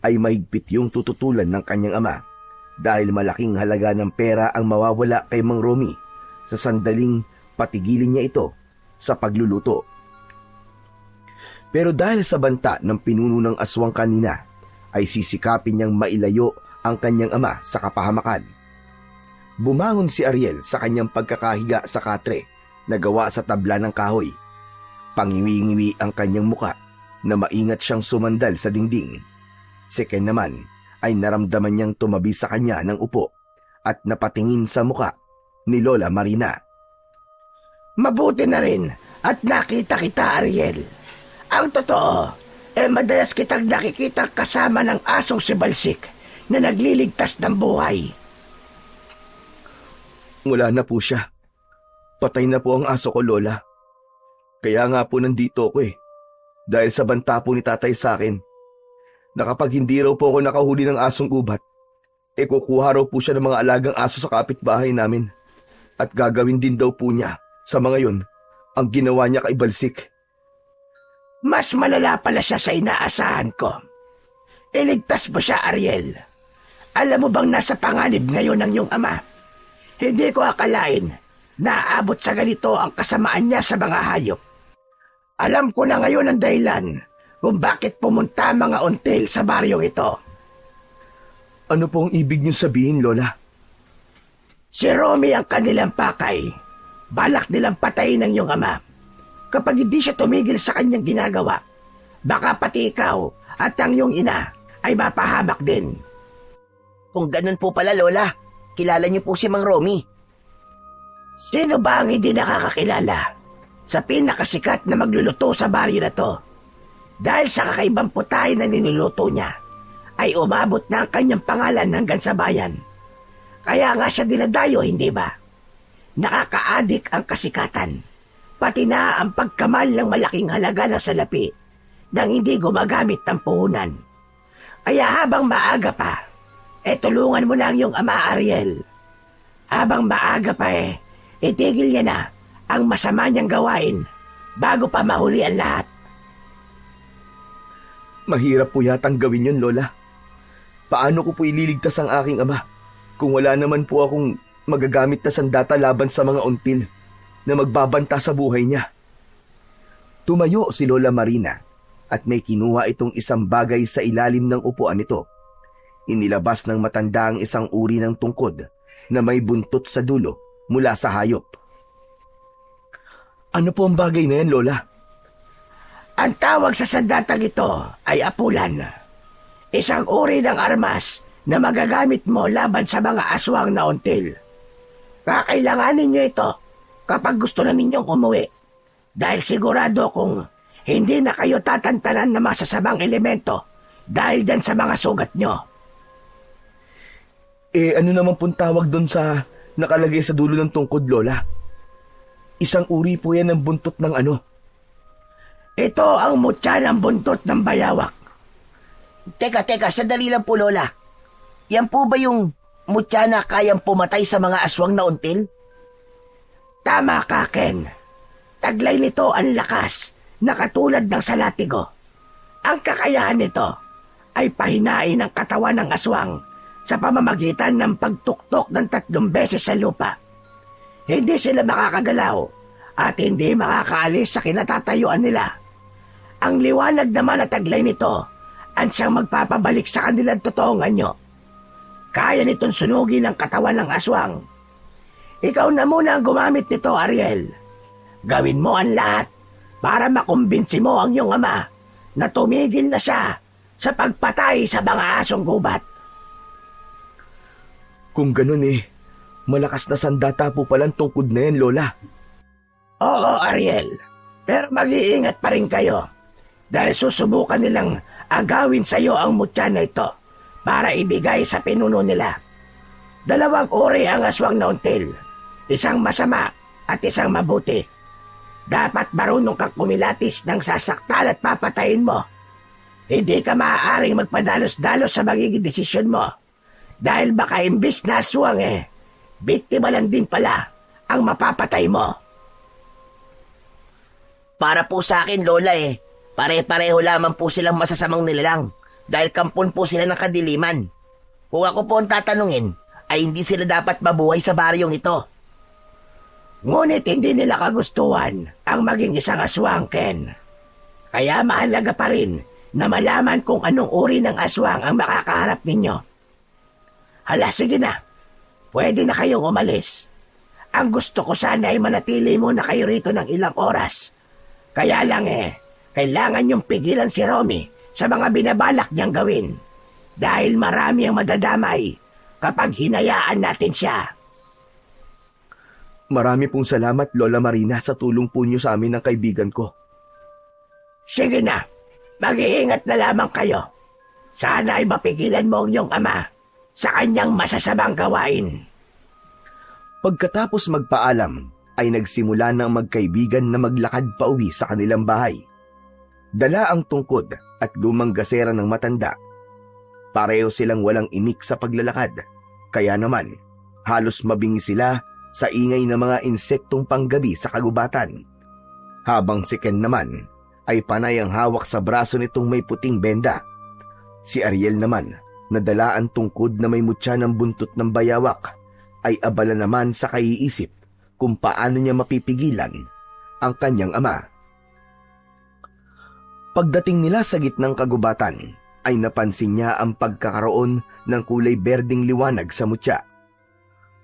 Speaker 1: ay mahigpit yung tututulan ng kanyang ama dahil malaking halaga ng pera ang mawawala kay Mang Romy sa sandaling patigilin niya ito sa pagluluto. Pero dahil sa banta ng pinuno ng aswang kanina, ay sisikapin niyang mailayo ang kanyang ama sa kapahamakan. Bumangon si Ariel sa kanyang pagkakahiga sa katre na gawa sa tabla ng kahoy. Pangiwi-ngiwi ang kanyang muka na maingat siyang sumandal sa dingding. Si Ken naman ay naramdaman niyang tumabi sa kanya ng upo at napatingin sa muka ni Lola Marina.
Speaker 4: Mabuti na rin at nakita kita, Ariel. Ang totoo, madalas kitang nakikita kasama ng asong si Balsik na nagliligtas ng buhay.
Speaker 1: Wala na po siya. Patay na po ang aso ko, Lola. Kaya nga po nandito ako dahil sa banta po ni tatay sa akin na kapag hindi raw po ako nakahuli ng asong gubat, kukuha raw po siya ng mga alagang aso sa kapitbahay namin. At gagawin din daw po niya sa mga yun ang ginawa niya kay Balsik.
Speaker 4: Mas malala pala siya sa inaasahan ko. Iligtas mo siya, Ariel. Alam mo bang nasa panganib ngayon ng iyong ama? Hindi ko akalain na aabot sa ganito ang kasamaan niya sa mga hayop. Alam ko na ngayon ang dahilan kung bakit pumunta mga until sa baryong ito.
Speaker 1: Ano po ang ibig niyong sabihin, Lola?
Speaker 4: Si Romy ang kanilang pakay. Balak nilang patayin ang iyong ama. Kapag hindi siya tumigil sa kanyang ginagawa, baka pati ikaw at ang iyong ina ay mapahamak din.
Speaker 3: Kung ganun po pala, Lola, kilala niyo po si Mang Romy.
Speaker 4: Sino ba ang hindi nakakakilala sa pinakasikat na magluluto sa baryo na to? Dahil sa kakaibang putahe na niluluto niya, ay umabot na ang kanyang pangalan hanggang sa bayan. Kaya nga siya dinadayo, hindi ba? Nakakaadik ang kasikatan, pati na ang pagkamal ng malaking halaga ng salapi nang hindi gumagamit ng puhunan. Kaya habang maaga pa, tulungan mo na ang iyong ama Ariel. Habang maaga pa itigil niya na ang masama niyang gawain bago pa mahuli ang lahat.
Speaker 1: Mahirap po yatang gawin yun, Lola. Paano ko po ililigtas ang aking ama kung wala naman po akong magagamit na sandata laban sa mga until na magbabanta sa buhay niya? Tumayo si Lola Marina at may kinuha itong isang bagay sa ilalim ng upuan nito. Inilabas ng matanda ang isang uri ng tungkod na may buntot sa dulo mula sa hayop. Ano po ang bagay na yan, Lola?
Speaker 4: Ang tawag sa sandatang ito ay apulan. Isang uri ng armas na magagamit mo laban sa mga aswang na until. Kakailanganin niyo ito kapag gusto na ninyong umuwi. Dahil sigurado kung hindi na kayo tatantanan ng masasamang elemento dahil dyan sa mga sugat nyo.
Speaker 1: Ano naman pong tawag doon sa nakalagay sa dulo ng tungkod, Lola? Isang uri po yan ng buntot ng ano?
Speaker 4: Ito ang mutya ng buntot ng bayawak.
Speaker 3: Teka, sandali lang po, Lola. Yan po ba yung mutya na kayang pumatay sa mga aswang na until?
Speaker 4: Tama ka, Ken. Taglay nito ang lakas na katulad ng sa latigo. Ang kakayahan nito ay pahinain ang katawan ng aswang sa pamamagitan ng pagtuktok ng 3 beses sa lupa. Hindi sila makakagalaw at hindi makakaalis sa kinatatayuan nila. Ang liwanag naman at taglay nito ang siyang magpapabalik sa kanilang totoong anyo. Kaya nitong sunugin ang katawan ng aswang. Ikaw na muna ang gumamit nito, Ariel. Gawin mo ang lahat para makumbinsi mo ang iyong ama na tumigil na siya sa pagpatay sa mga asong gubat.
Speaker 1: Kung ganun malakas na sandata po palang tungkod na yan, Lola.
Speaker 4: Oo, Ariel. Pero mag-iingat pa rin kayo dahil susubukan nilang agawin sa iyo ang mutya na ito para ibigay sa pinuno nila. 2 uri ang aswang na until, isang masama at isang mabuti. Dapat marunong kang kumilatis ng sasaktan at papatayin mo. Hindi ka maaaring magpadalos-dalos sa magiging desisyon mo dahil baka imbis na aswang biktima lang din pala ang mapapatay mo.
Speaker 3: Para po sa akin, Lola pare-pareho lamang po silang masasamang nilalang dahil kampon po sila ng kadiliman. Kung ako po ang tatanungin, ay hindi sila dapat mabuhay sa baryong ito.
Speaker 4: Ngunit hindi nila kagustuhan ang maging isang aswang, Ken. Kaya mahalaga pa rin na malaman kung anong uri ng aswang ang makakaharap ninyo. Hala, sige na. Pwede na kayong umalis. Ang gusto ko sana ay manatili muna kayo rito ng ilang oras. Kaya lang kailangan niyong pigilan si Romy sa mga binabalak niyang gawin. Dahil marami ang madadamay kapag hinayaan natin siya.
Speaker 1: Marami pong salamat, Lola Marina, sa tulong po niyo sa amin ng kaibigan ko.
Speaker 4: Sige na, mag-iingat na lamang kayo. Sana ay mapigilan mo ang iyong ama sa kanyang masasamang gawain.
Speaker 1: Pagkatapos magpaalam, ay nagsimula ng magkaibigan na maglakad pauwi sa kanilang bahay. Dala ang tungkod at lumang gasera ng matanda. Pareho silang walang inik sa paglalakad, kaya naman halos mabingi sila sa ingay ng mga insektong panggabi sa kagubatan. Habang si Ken naman ay panay ang hawak sa braso nitong may puting benda. Si Ariel naman, nadala ang tungkod na may mutya ng buntot ng bayawak, ay abala naman sa kaiisip kung paano niya mapipigilan ang kanyang ama. Pagdating nila sa gitnang kagubatan, ay napansin niya ang pagkakaroon ng kulay berdeng liwanag sa mutya.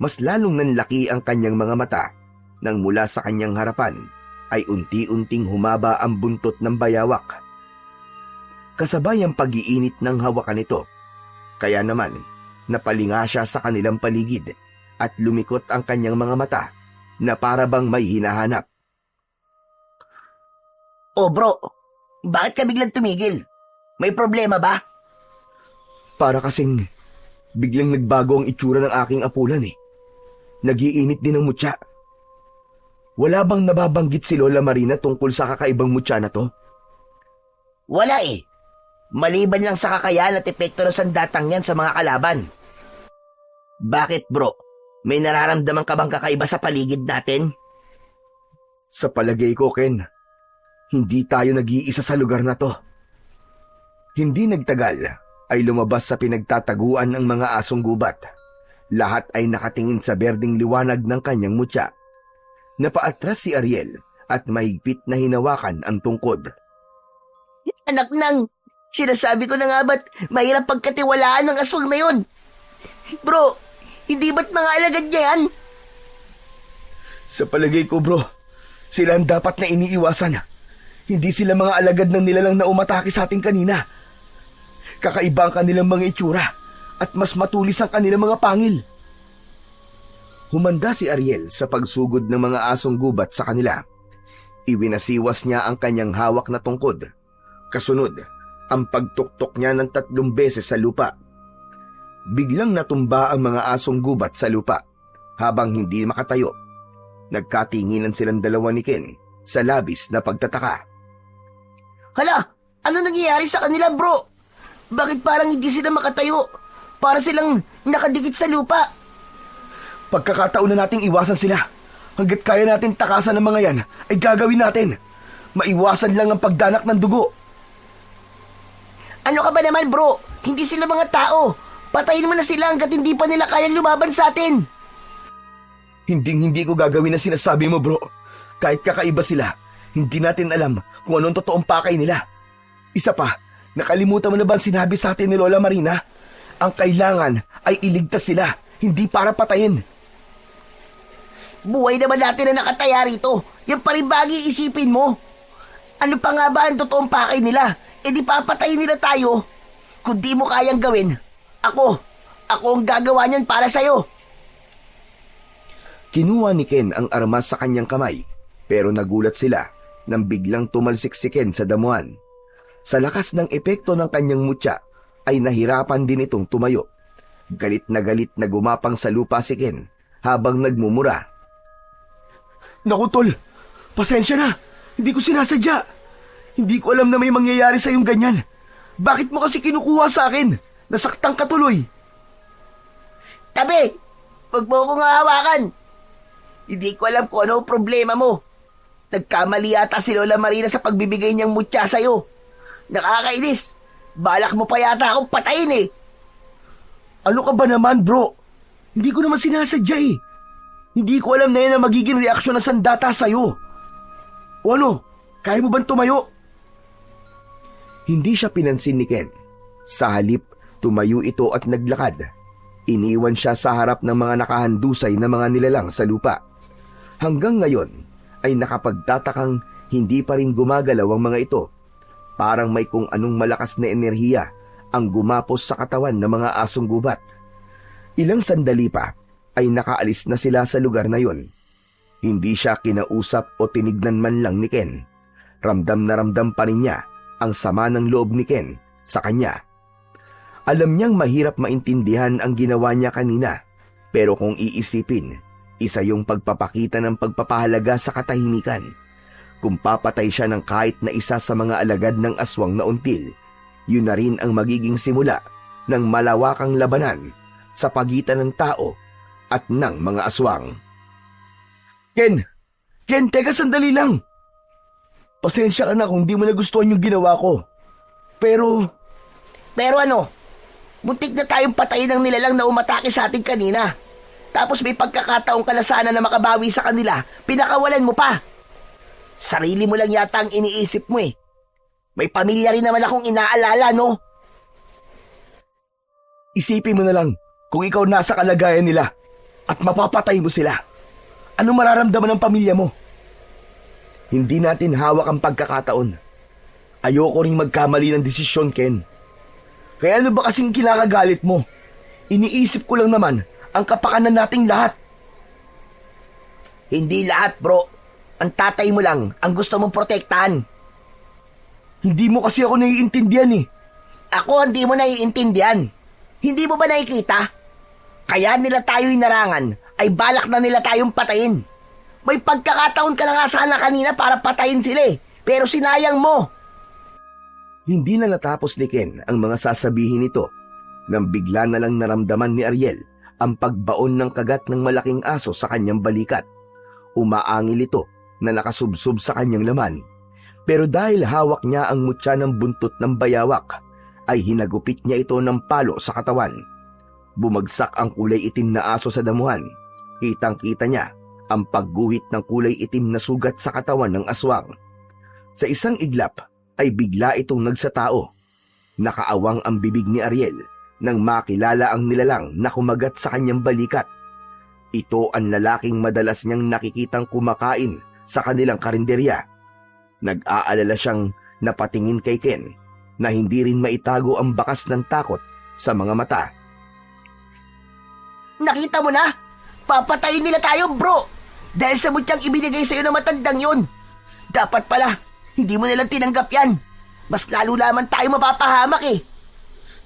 Speaker 1: Mas lalong nanlaki ang kanyang mga mata nang mula sa kanyang harapan ay unti-unting humaba ang buntot ng bayawak. Kasabay ang pag-iinit ng hawakan nito, kaya naman napalinga siya sa kanilang paligid at lumikot ang kanyang mga mata na para bang may hinahanap.
Speaker 3: Oh bro, bakit ka biglang tumigil? May problema ba?
Speaker 1: Para kasing biglang nagbago ang itsura ng aking apulan eh. Nagiinit din ang mutya. Wala bang nababanggit si Lola Marina tungkol sa kakaibang mutya na to?
Speaker 3: Wala eh. Maliban lang sa kakayahan at epekto ng sandatang yan sa mga kalaban. Bakit bro? May nararamdaman ka bang kakaiba sa paligid natin?
Speaker 1: Sa palagay ko, Ken, hindi tayo nag-iisa sa lugar na to. Hindi nagtagal ay lumabas sa pinagtataguan ng mga asong gubat. Lahat ay nakatingin sa berdeng liwanag ng kanyang mutya. Napaatras si Ariel at mahigpit na hinawakan ang tungkod.
Speaker 3: Anak nang, sinasabi ko na nga ba't mahirap pagkatiwalaan ng aswang na yun? Bro, hindi ba't mga alagad niya yan?
Speaker 1: Sa palagay ko, bro, sila ang dapat na iniiwasan. Hindi sila mga alagad ng nilalang na umatake sa atin kanina. Kakaiba ang kanilang mga itsura at mas matulis ang kanilang mga pangil. Humanda si Ariel sa pagsugod ng mga asong gubat sa kanila. Iwinasiwas niya ang kanyang hawak na tungkod. Kasunod, ang pagtuktok niya ng 3 beses sa lupa. Biglang natumba ang mga asong gubat sa lupa habang hindi makatayo. Nagkatinginan silang dalawa ni Ken sa labis na pagtataka.
Speaker 3: Hala, ano nangyayari sa kanila bro? Bakit parang hindi sila makatayo? Para silang nakadikit sa lupa.
Speaker 1: Pagkakataon na nating iwasan sila. Hanggat kaya natin takasan ng mga yan, ay gagawin natin. Maiwasan lang ang pagdanak ng dugo.
Speaker 3: Ano ka ba naman bro? Hindi sila mga tao. Patayin mo na sila hanggat hindi pa nila kayang lumaban sa atin.
Speaker 1: Hindi ko gagawin ang sinasabi mo, bro. Kahit kakaiba sila, hindi natin alam kung anong totoong pakay nila. Isa pa, nakalimutan mo na ba ang sinabi sa atin ni Lola Marina? Ang kailangan ay iligtas sila, hindi para patayin.
Speaker 3: Buhay naman natin na nakataya rito. Yan pa rin bagay isipin mo. Ano pa nga ba ang totoong pakay nila? E di papatayin nila tayo. Kung di mo kayang gawin, ako ang gagawa niyan para sa'yo.
Speaker 1: Kinuha ni Ken ang armas sa kanyang kamay, pero nagulat sila nang biglang tumalsik si Ken sa damuhan. Sa lakas ng epekto ng kanyang mutya, ay nahirapan din itong tumayo. Galit na gumapang sa lupa si Ken habang nagmumura. Naku tol, pasensya na, hindi ko sinasadya. Hindi ko alam na may mangyayari sa iyong ganyan. Bakit mo kasi kinukuha sa akin? Nasaktan ka tuloy.
Speaker 3: Tabi, wag mo akong hahawakan. Hindi ko alam kung ano ang problema mo. Nagkamali yata si Lola Marina sa pagbibigay niyang mutya sa'yo. Nakakainis. Balak mo pa yata akong patayin eh.
Speaker 1: Ano ka ba naman bro? Hindi ko naman sinasadya eh. Hindi ko alam na yan ang magiging reaksyon ng sandata sa'yo. O ano, kaya mo bang tumayo? Hindi siya pinansin ni Ken. Sa halip, tumayo ito at naglakad. Iniwan siya sa harap ng mga nakahandusay na mga nilalang sa lupa. Hanggang ngayon ay nakapagtatakang hindi pa rin gumagalaw ang mga ito. Parang may kung anong malakas na enerhiya ang gumapos sa katawan ng mga asong gubat. Ilang sandali pa ay nakaalis na sila sa lugar na yon. Hindi siya kinausap o tinignan man lang ni Ken. Ramdam na ramdam pa rin niya ang sama ng loob ni Ken sa kanya. Alam niyang mahirap maintindihan ang ginawa niya kanina, pero kung iisipin, isa yung pagpapakita ng pagpapahalaga sa katahimikan. Kung papatay siya ng kahit na isa sa mga alagad ng aswang na until, yun na rin ang magiging simula ng malawakang labanan sa pagitan ng tao at ng mga aswang. Ken, teka sandali lang. Pasensya ka na kung di mo nagustuhan yung ginawa ko. Pero
Speaker 3: ano? Muntik na tayong patayin ng nilalang na umatake sa atin kanina. Tapos may pagkakataong ka na sana na makabawi sa kanila, pinakawalan mo pa. Sarili mo lang yata ang iniisip mo eh. May pamilya rin naman akong inaalala, no?
Speaker 1: Isipin mo na lang kung ikaw nasa kalagayan nila at mapapatay mo sila. Ano mararamdaman ng pamilya mo? Hindi natin hawak ang pagkakataon. Ayoko ring magkamali ng desisyon, Ken. Kaya ano ba kasing kinakagalit mo? Iniisip ko lang naman ang kapakanan nating lahat.
Speaker 3: Hindi lahat, bro. Ang tatay mo lang ang gusto mong protektahan.
Speaker 1: Hindi mo kasi ako naiintindihan eh.
Speaker 3: Ako hindi mo naiintindihan. Hindi mo ba nakikita? Kaya nila tayo inarangan ay balak na nila tayong patayin. May pagkakataon ka na nga sana kanina para patayin sila eh. Pero sinayang mo.
Speaker 1: Hindi na natapos ni Ken ang mga sasabihin nito nang bigla na lang naramdaman ni Ariel ang pagbaon ng kagat ng malaking aso sa kanyang balikat. Umaangil ito na nakasubsob sa kanyang laman. Pero dahil hawak niya ang mutya ng buntot ng bayawak, ay hinagupit niya ito ng palo sa katawan. Bumagsak ang kulay itim na aso sa damuhan. Kitang-kita niya ang pagguhit ng kulay itim na sugat sa katawan ng aswang. Sa isang iglap ay bigla itong nagsatao. Nakaawang ang bibig ni Ariel nang makilala ang nilalang na kumagat sa kanyang balikat. Ito ang lalaking madalas niyang nakikitang kumakain sa kanilang karinderya. Nag-aalala siyang napatingin kay Ken na hindi rin maitago ang bakas ng takot sa mga mata.
Speaker 3: Nakita mo na? Papatayin nila tayo, bro. Dahil sa mutyang ibinigay sa'yo ng matandang yun. Dapat pala, hindi mo nilang tinanggap yan. Mas lalo lamang tayo mapapahamak eh.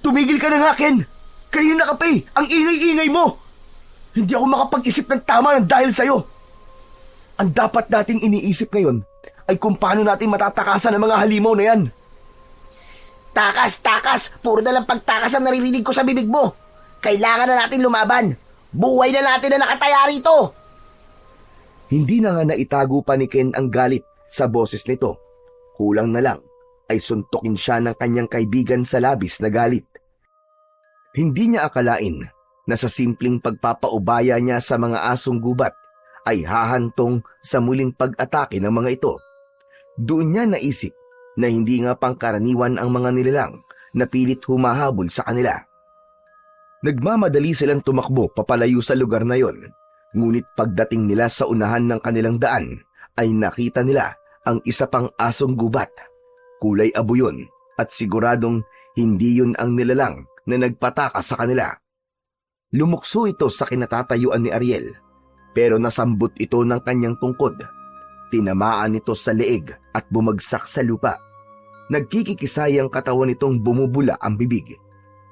Speaker 1: Tumigil ka na nga, Ken! Kanina ka pa eh! Ang ingay-ingay mo! Hindi ako makapag-isip ng tama ng dahil sa'yo. Ang dapat nating iniisip ngayon ay kung paano natin matatakasan ang mga halimaw na yan.
Speaker 3: Takas! Puro na lang pagtakas ang naririnig ko sa bibig mo. Kailangan na natin lumaban. Buhay na natin na nakataya rito.
Speaker 1: Hindi na nga naitago pa ni Ken ang galit sa boses nito. Kulang na lang ay suntukin siya ng kanyang kaibigan sa labis na galit. Hindi niya akalain na sa simpleng pagpapaubaya niya sa mga asong gubat ay hahantong sa muling pag-atake ng mga ito. Doon niya naisip na hindi nga pangkaraniwan ang mga nilalang na pilit humahabol sa kanila. Nagmamadali silang tumakbo papalayo sa lugar na yon, ngunit pagdating nila sa unahan ng kanilang daan ay nakita nila ang isa pang asong gubat. Kulay abo yun at siguradong hindi yun ang nilalang na nagpataka sa kanila. Lumukso ito sa kinatatayuan ni Ariel, pero nasambot ito ng kanyang tungkod. Tinamaan ito sa leeg at bumagsak sa lupa. Nagkikikisay ang katawan nitong bumubula ang bibig.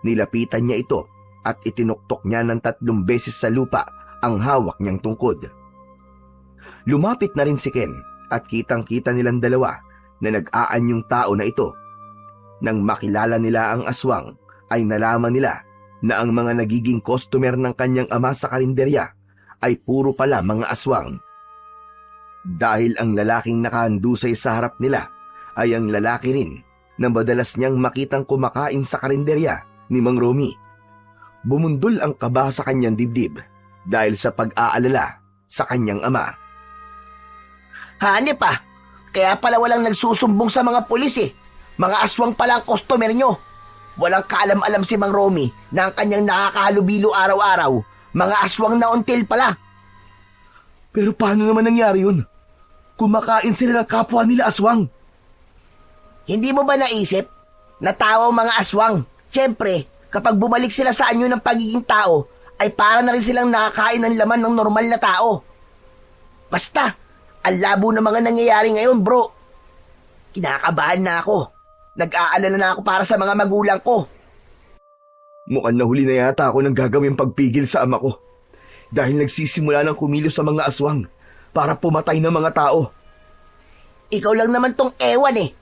Speaker 1: Nilapitan niya ito at itinuktok niya ng 3 beses sa lupa ang hawak niyang tungkod. Lumapit na rin si Ken at kitang-kita nilang dalawa na nag-aanyong tao na ito. Nang makilala nila ang aswang, ay nalaman nila na ang mga nagiging customer ng kanyang ama sa karinderya ay puro pala mga aswang. Dahil ang lalaking nakahandusay sa harap nila ay ang lalaki rin na madalas niyang makitang kumakain sa karinderya ni Mang Romy. Bumundol ang kaba sa kanyang dibdib dahil sa pag-aalala sa kanyang ama.
Speaker 3: Hanip ah! Kaya pala walang nagsusumbong sa mga pulis eh. Mga aswang pala ang customer nyo. Walang kaalam-alam si Mang Romy na ang kanyang nakakahalubilo araw-araw. Mga aswang na until pala.
Speaker 1: Pero paano naman nangyari yun? Kumakain sila ng kapwa nila aswang.
Speaker 3: Hindi mo ba naisip? Natawa ang mga aswang. Siyempre, kapag bumalik sila sa anyo ng pagiging tao, ay para na rin silang nakakain ng laman ng normal na tao. Basta, ang labo ng mga nangyayari ngayon, bro. Kinakabahan na ako. Nag-aalala na ako para sa mga magulang ko.
Speaker 1: Mukhang nahuli na yata ako ng gagawing pagpigil sa ama ko. Dahil nagsisimula ng kumilos sa mga aswang para pumatay ng mga tao.
Speaker 3: Ikaw lang naman tong ewan eh.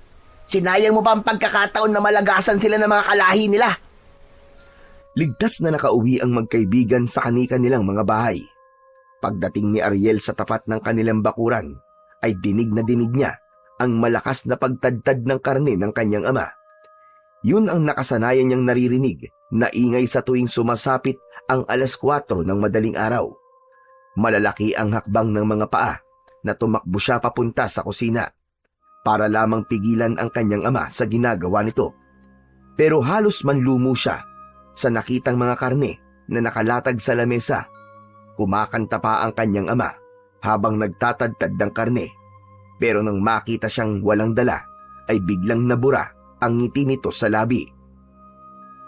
Speaker 3: Sinayang mo pa ang pagkakataon na malagasan sila ng mga kalahi nila.
Speaker 1: Ligtas na nakauwi ang magkaibigan sa kani-kanilang mga bahay. Pagdating ni Ariel sa tapat ng kanilang bakuran, ay dinig na dinig niya ang malakas na pagtadtad ng karne ng kanyang ama. Yun ang nakasanayan niyang naririnig na ingay sa tuwing sumasapit ang 4:00 ng madaling araw. Malalaki ang hakbang ng mga paa na tumakbo siya papunta sa kusina para lamang pigilan ang kanyang ama sa ginagawa nito. Pero halos manlumo siya Sa nakitang mga karne na nakalatag sa lamesa, kumakanta pa ang kanyang ama habang nagtatadtad ng karne. Pero nang makita siyang walang dala, ay biglang nabura ang ngiti nito sa labi.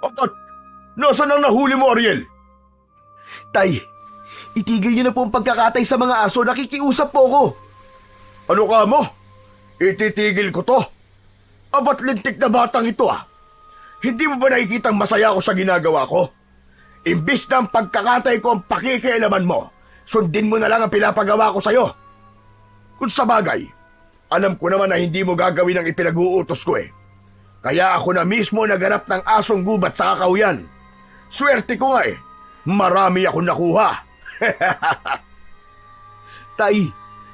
Speaker 2: At nasaan ang nahuli mo, Ariel?
Speaker 1: Tay, itigil niyo na po ang pagkakatay sa mga aso. Nakikiusap po ako.
Speaker 2: Ano ka mo? Ititigil ko to. Abat lintik na batang ito ah. Hindi mo ba nakikitang masaya ako sa ginagawa ko? Imbis na ang pagkakatay ko ang pakikialaman mo, sundin mo na lang ang pinapagawa ko sa'yo. Kung sa bagay, alam ko naman na hindi mo gagawin ang ipinag-uutos ko eh. Kaya ako na mismo naganap ng asong gubat sa kakauyan. Swerte ko nga eh. Marami akong nakuha.
Speaker 1: Tay,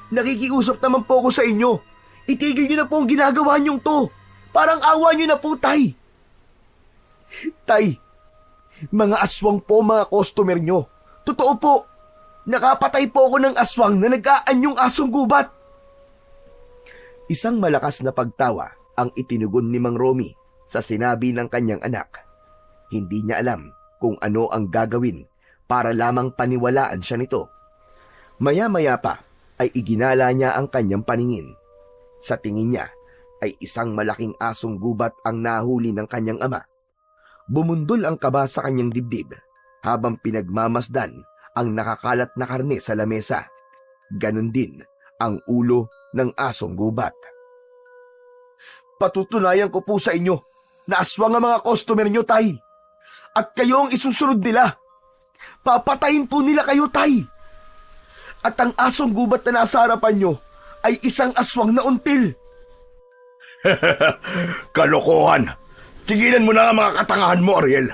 Speaker 1: nakikiusap naman po ako sa inyo. Itigil niyo na po ang ginagawa niyong to. Parang awa niyo na po, Tay. Tay, mga aswang po mga customer niyo. Totoo po, nakapatay po ako ng aswang na nag-aanyong asong gubat. Isang malakas na pagtawa ang itinugon ni Mang Romy sa sinabi ng kanyang anak. Hindi niya alam kung ano ang gagawin para lamang paniwalaan siya nito. Maya-maya pa ay iginala niya ang kanyang paningin. Sa tingin niya ay isang malaking asong gubat ang nahuli ng kanyang ama. Bumundol ang kaba sa kanyang dibdib habang pinagmamasdan ang nakakalat na karne sa lamesa. Ganon din ang ulo ng asong gubat. Patutunayan ko po sa inyo na aswang ang mga customer nyo, Tay. At kayo ang isusunod nila. Papatayin po nila kayo, Tay. At ang asong gubat na nasa harapan nyo ay isang aswang na until.
Speaker 2: Kalokohan! Tigilan mo na ang mga katangahan mo, Ariel.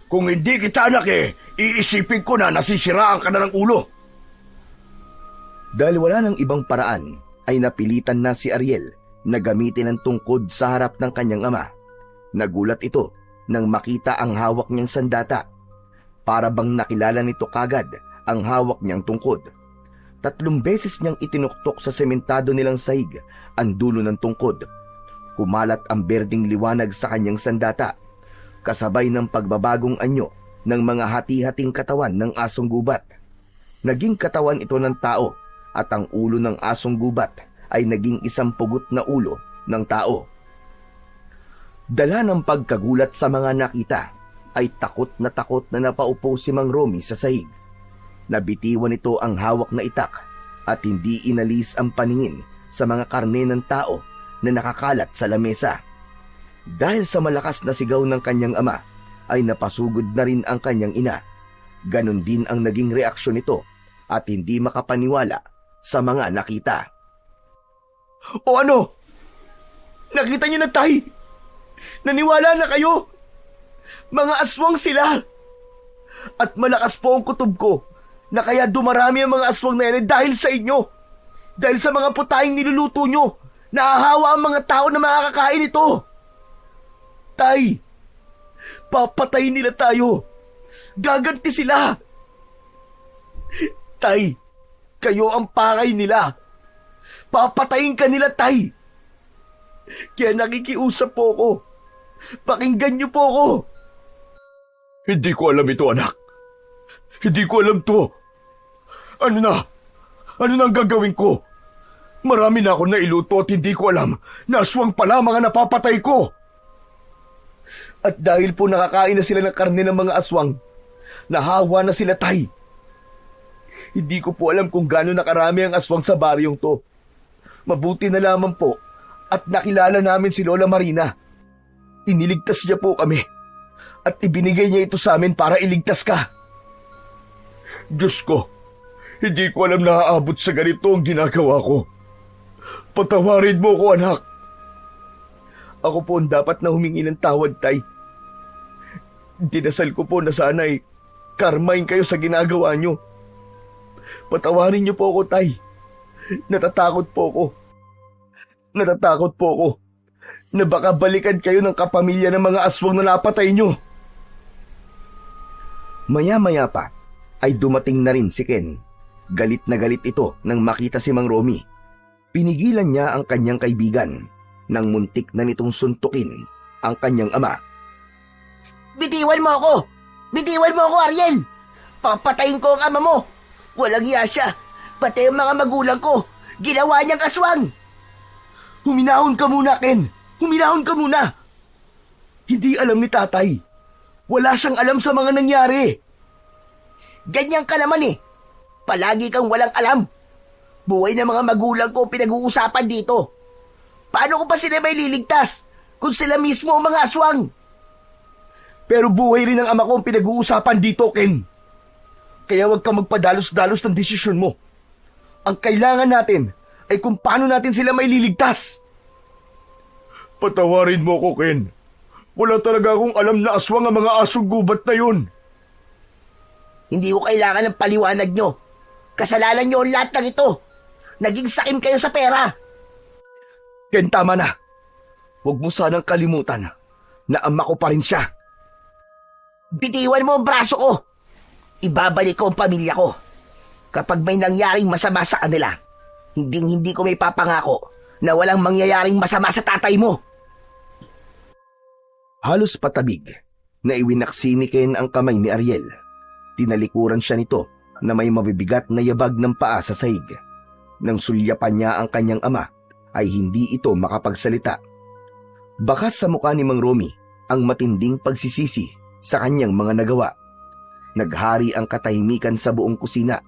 Speaker 2: Kung hindi kita anak iisipin ko na nasisiraan ka na ng ulo.
Speaker 1: Dahil wala ng ibang paraan, ay napilitan na si Ariel na gamitin ang tungkod sa harap ng kanyang ama. Nagulat ito nang makita ang hawak niyang sandata. Para bang nakilala nito kagad ang hawak niyang tungkod. 3 beses niyang itinuktok sa sementado nilang sahig ang dulo ng tungkod. Kumalat ang berdeng liwanag sa kanyang sandata, kasabay ng pagbabagong anyo ng mga hati-hating katawan ng asong gubat. Naging katawan ito ng tao at ang ulo ng asong gubat ay naging isang pugot na ulo ng tao. Dala ng pagkagulat sa mga nakita, ay takot na napaupo si Mang Romy sa sahig. Nabitiwan nito ang hawak na itak at hindi inalis ang paningin sa mga karne ng tao na nakakalat sa lamesa. Dahil sa malakas na sigaw ng kanyang ama, ay napasugod na rin ang kanyang ina. Ganon din ang naging reaksyon nito at hindi makapaniwala sa mga nakita. O ano? Nakita niyo na, Tay? Naniwala na kayo? Mga aswang sila! At malakas po ang kutob ko na kaya dumarami ang mga aswang na yan dahil sa inyo. Dahil sa mga putaing niluluto nyo, nahahawa ang mga tao na makakakain ito. Tay, papatayin nila tayo. Gaganti sila. Tay, kayo ang pakay nila. Papatayin ka nila, Tay. Kaya nakikiusap po ako. Pakinggan niyo po ako.
Speaker 2: Hindi ko alam ito, anak. Hindi ko alam to. Ano na? Ano na ang gagawin ko? Marami na ako nailuto at hindi ko alam na aswang pala mga napapatay ko.
Speaker 1: At dahil po nakakain na sila ng karne ng mga aswang, nahawa na sila, Tay. Hindi ko po alam kung gaano nakarami ang aswang sa baryong to. Mabuti na lamang po at nakilala namin si Lola Marina. Iniligtas niya po kami at ibinigay niya ito sa amin para iligtas ka.
Speaker 2: Diyos ko, hindi ko alam na aabot sa ganito ang ginagawa ko. Patawarin mo ko, anak.
Speaker 1: Ako po ang dapat na humingi ng tawad, Tay. Dinasal ko po na sana'y karmain kayo sa ginagawa niyo. Patawarin niyo po ako, Tay. Natatakot po ako. Natatakot po ako na baka balikan kayo ng kapamilya ng mga aswang na napatay niyo. Maya-maya pa ay dumating na rin si Ken. Galit na galit ito nang makita si Mang Romy. Pinigilan niya ang kanyang kaibigan nang muntik na nitong suntukin ang kanyang ama.
Speaker 3: Bitiwan mo ako! Bitiwan mo ako, Ariel! Papatayin ko ang ama mo! Walang iya siya! Pati ang mga magulang ko! Ginawa niyang aswang!
Speaker 1: Huminahon ka muna, Ken. Huminahon ka muna. Hindi alam ni tatay. Wala siyang alam sa mga nangyari.
Speaker 3: Ganyan ka naman eh! Palagi kang walang alam! Buhay ng mga magulang ko pinag-uusapan dito! Paano ko pa sila may liligtas kung sila mismo ang mga aswang?
Speaker 1: Pero buhay rin ng ama ko ang pinag-uusapan dito, Ken. Kaya huwag kang magpadalos-dalos ng desisyon mo. Ang kailangan natin ay kung paano natin sila may liligtas.
Speaker 2: Patawarin mo ko, Ken. Wala talaga akong alam na aswang ang mga asong gubat na yun.
Speaker 3: Hindi ko kailangan ng paliwanag nyo. Kasalanan nyo ang lahat ng ito. Naging sakim kayo sa pera.
Speaker 1: Ken, tama na. Huwag mo sanang kalimutan na ama ko pa rin siya.
Speaker 3: Bitiwan mo ang braso ko. Ibabalik ko ang pamilya ko. Kapag may nangyaring masama sa kanila, hindi ko may papangako na walang mangyayaring masama sa tatay mo.
Speaker 1: Halos patabig na iwinaksi ni Ken ang kamay ni Ariel. Tinalikuran siya nito na may mabibigat na yabag ng paa sa sahig. Nang sulyapan niya ang kanyang ama, ay hindi ito makapagsalita. Bakas sa mukha ni Mang Romy ang matinding pagsisisi sa kanyang mga nagawa. Naghari ang katahimikan sa buong kusina,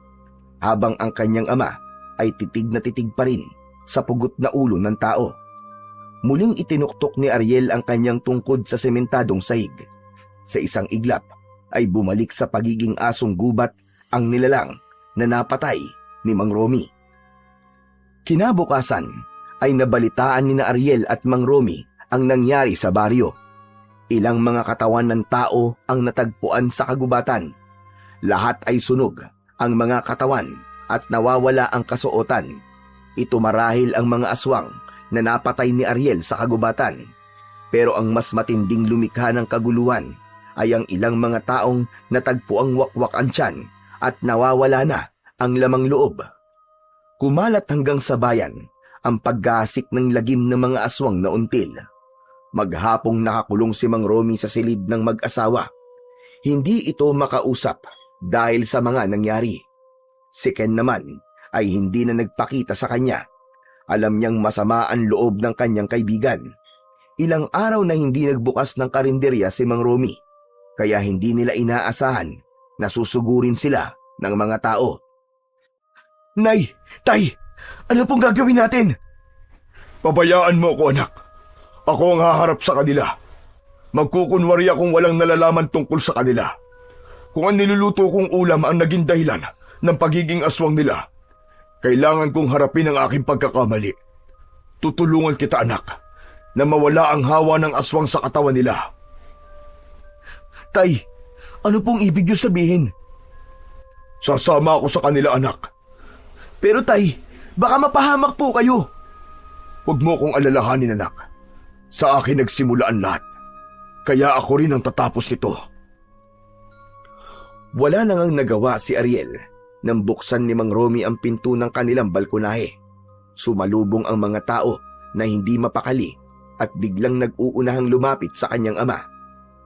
Speaker 1: habang ang kanyang ama ay titig na titig pa rin sa pugot na ulo ng tao. Muling itinuktok ni Ariel ang kanyang tungkod sa sementadong sahig. Sa isang iglap ay bumalik sa pagiging asong gubat ang nilalang na napatay ni Mang Romy. Kinabukasan ay nabalitaan ni na Ariel at Mang Romy ang nangyari sa baryo. Ilang mga katawan ng tao ang natagpuan sa kagubatan. Lahat ay sunog ang mga katawan at nawawala ang kasuotan. Ito marahil ang mga aswang na napatay ni Ariel sa kagubatan. Pero ang mas matinding lumikha ng kaguluhan ay ang ilang mga taong natagpuang wakwak ang tiyan at nawawala na ang lamang loob. Kumalat hanggang sa bayan ang paggasik ng lagim ng mga aswang na until. Maghapong nakakulong si Mang Romy sa silid ng mag-asawa. Hindi ito makausap dahil sa mga nangyari. Si Ken naman ay hindi na nagpakita sa kanya. Alam niyang masama ang loob ng kanyang kaibigan. Ilang araw na hindi nagbukas ng karinderya si Mang Romy, kaya hindi nila inaasahan na susugurin sila ng mga tao. Nay! Tay! Ano pong gagawin natin?
Speaker 2: Pabayaan mo ko, anak. Ako ang haharap sa kanila. Magkukunwari akong walang nalalaman tungkol sa kanila. Kung ang niluluto kong ulam ang naging dahilan ng pagiging aswang nila, kailangan kong harapin ang aking pagkakamali. Tutulungan kita, anak, na mawala ang hawa ng aswang sa katawan nila.
Speaker 1: Tay, ano pong ibig niyo sabihin?
Speaker 2: Sasama ako sa kanila, anak.
Speaker 1: Pero tay, baka mapahamak po kayo.
Speaker 2: Huwag mo kong alalahanin, anak. Sa akin nagsimula ang lahat. Kaya ako rin ang tatapos nito.
Speaker 1: Wala nang ang nagawa si Ariel nang buksan ni Mang Romy ang pinto ng kanilang balkonahe. Sumalubong ang mga tao na hindi mapakali at biglang nag-uunahang lumapit sa kanyang ama.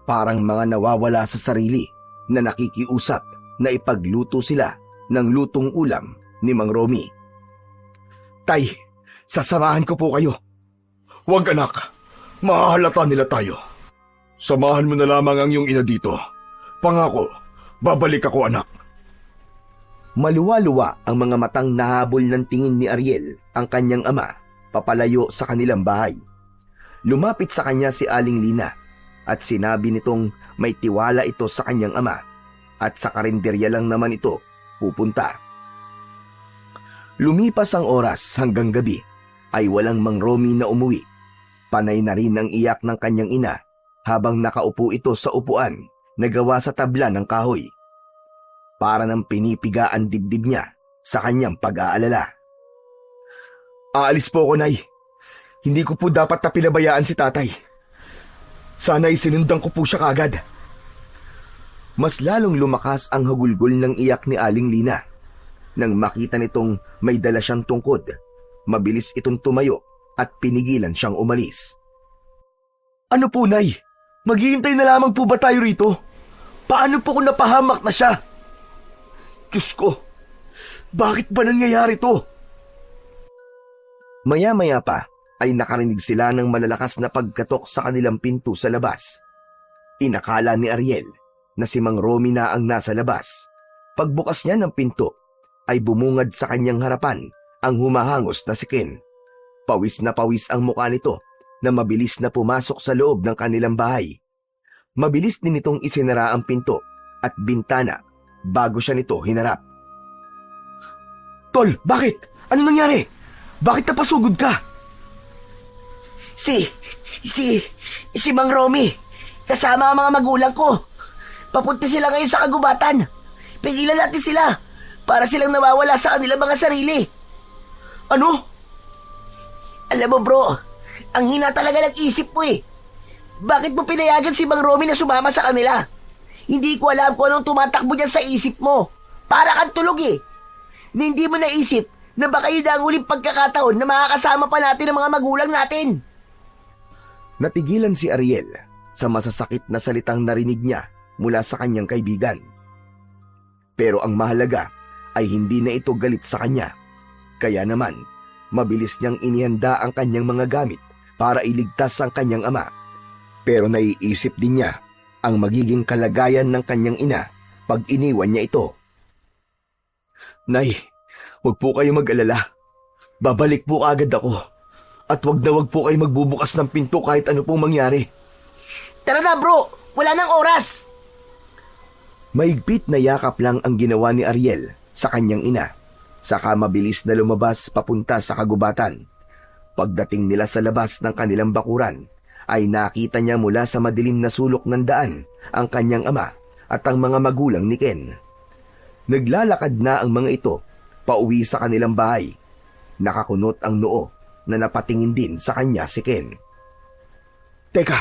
Speaker 1: Parang mga nawawala sa sarili na nakikiusap na ipagluto sila ng lutong ulam ni Mang Romy. Tay, sasamahan ko po kayo.
Speaker 2: Huwag, anak. Mahahalata nila tayo. Samahan mo na lamang ang iyong ina dito. Pangako, babalik ako, anak.
Speaker 1: Maluwa-luwa ang mga matang nahabol ng tingin ni Ariel ang kanyang ama papalayo sa kanilang bahay. Lumapit sa kanya si Aling Lina at sinabi nitong may tiwala ito sa kanyang ama at sa karinderya lang naman ito pupunta. Lumipas ang oras hanggang gabi ay walang Mang Romy na umuwi. Panay na rin ang iyak ng kanyang ina habang nakaupo ito sa upuan na gawa sa tabla ng kahoy. Para nang pinipiga ang dibdib niya sa kanyang pag-aalala. Aalis po ako, Nay. Hindi ko po dapat na pinabayaan si tatay. Sana'y sinundan ko po siya kagad. Mas lalong lumakas ang hagulgol ng iyak ni Aling Lina. Nang makita nitong may dala siyang tungkod, mabilis itong tumayo at pinigilan siyang umalis. Ano po, Nay? Maghihintay na lamang po ba tayo rito? Paano po kung napahamak na siya? Diyos ko, bakit ba nangyayari to? Maya-maya pa ay nakarinig sila ng malalakas na pagkatok sa kanilang pinto sa labas. Inakala ni Ariel na si Mang Romy na ang nasa labas. Pagbukas niya ng pinto ay bumungad sa kanyang harapan ang humahangos na si Ken. Pawis na pawis ang mukha nito na mabilis na pumasok sa loob ng kanilang bahay. Mabilis din itong isinara ang pinto at bintana bago siya nito hinarap. Tol, bakit? Ano nangyari? Bakit napasugod ka?
Speaker 3: Si Mang Romy, kasama ang mga magulang ko. Papunta sila ngayon sa kagubatan. Pigilan natin sila para silang nawawala sa kanilang mga sarili.
Speaker 1: Ano?
Speaker 3: Alam mo bro, ang hina talaga ng isip mo eh. Bakit mo pinayagan si Mang Romy na sumama sa kanila? Hindi ko alam kung anong tumatakbo dyan sa isip mo. Para kang tulog eh. Na hindi mo naisip na baka yun ang huling pagkakataon na makakasama pa natin ang mga magulang natin.
Speaker 1: Natigilan si Ariel sa masasakit na salitang narinig niya mula sa kanyang kaibigan. Pero ang mahalaga ay hindi na ito galit sa kanya. Kaya naman, mabilis niyang inihanda ang kanyang mga gamit para iligtas ang kanyang ama. Pero naiisip din niya ang magiging kalagayan ng kanyang ina pag iniwan niya ito. Nay, huwag po kayo mag-alala. Babalik po agad ako. At wag po kayo magbubukas ng pinto kahit ano pong mangyari.
Speaker 3: Tara na bro, wala nang oras.
Speaker 1: Maigpit na yakap lang ang ginawa ni Ariel sa kanyang ina. Saka mabilis na lumabas papunta sa kagubatan. Pagdating nila sa labas ng kanilang bakuran, ay nakita niya mula sa madilim na sulok ng daan ang kanyang ama at ang mga magulang ni Ken. Naglalakad na ang mga ito pauwi sa kanilang bahay. Nakakunot ang noo na napatingin din sa kanya si Ken. Teka,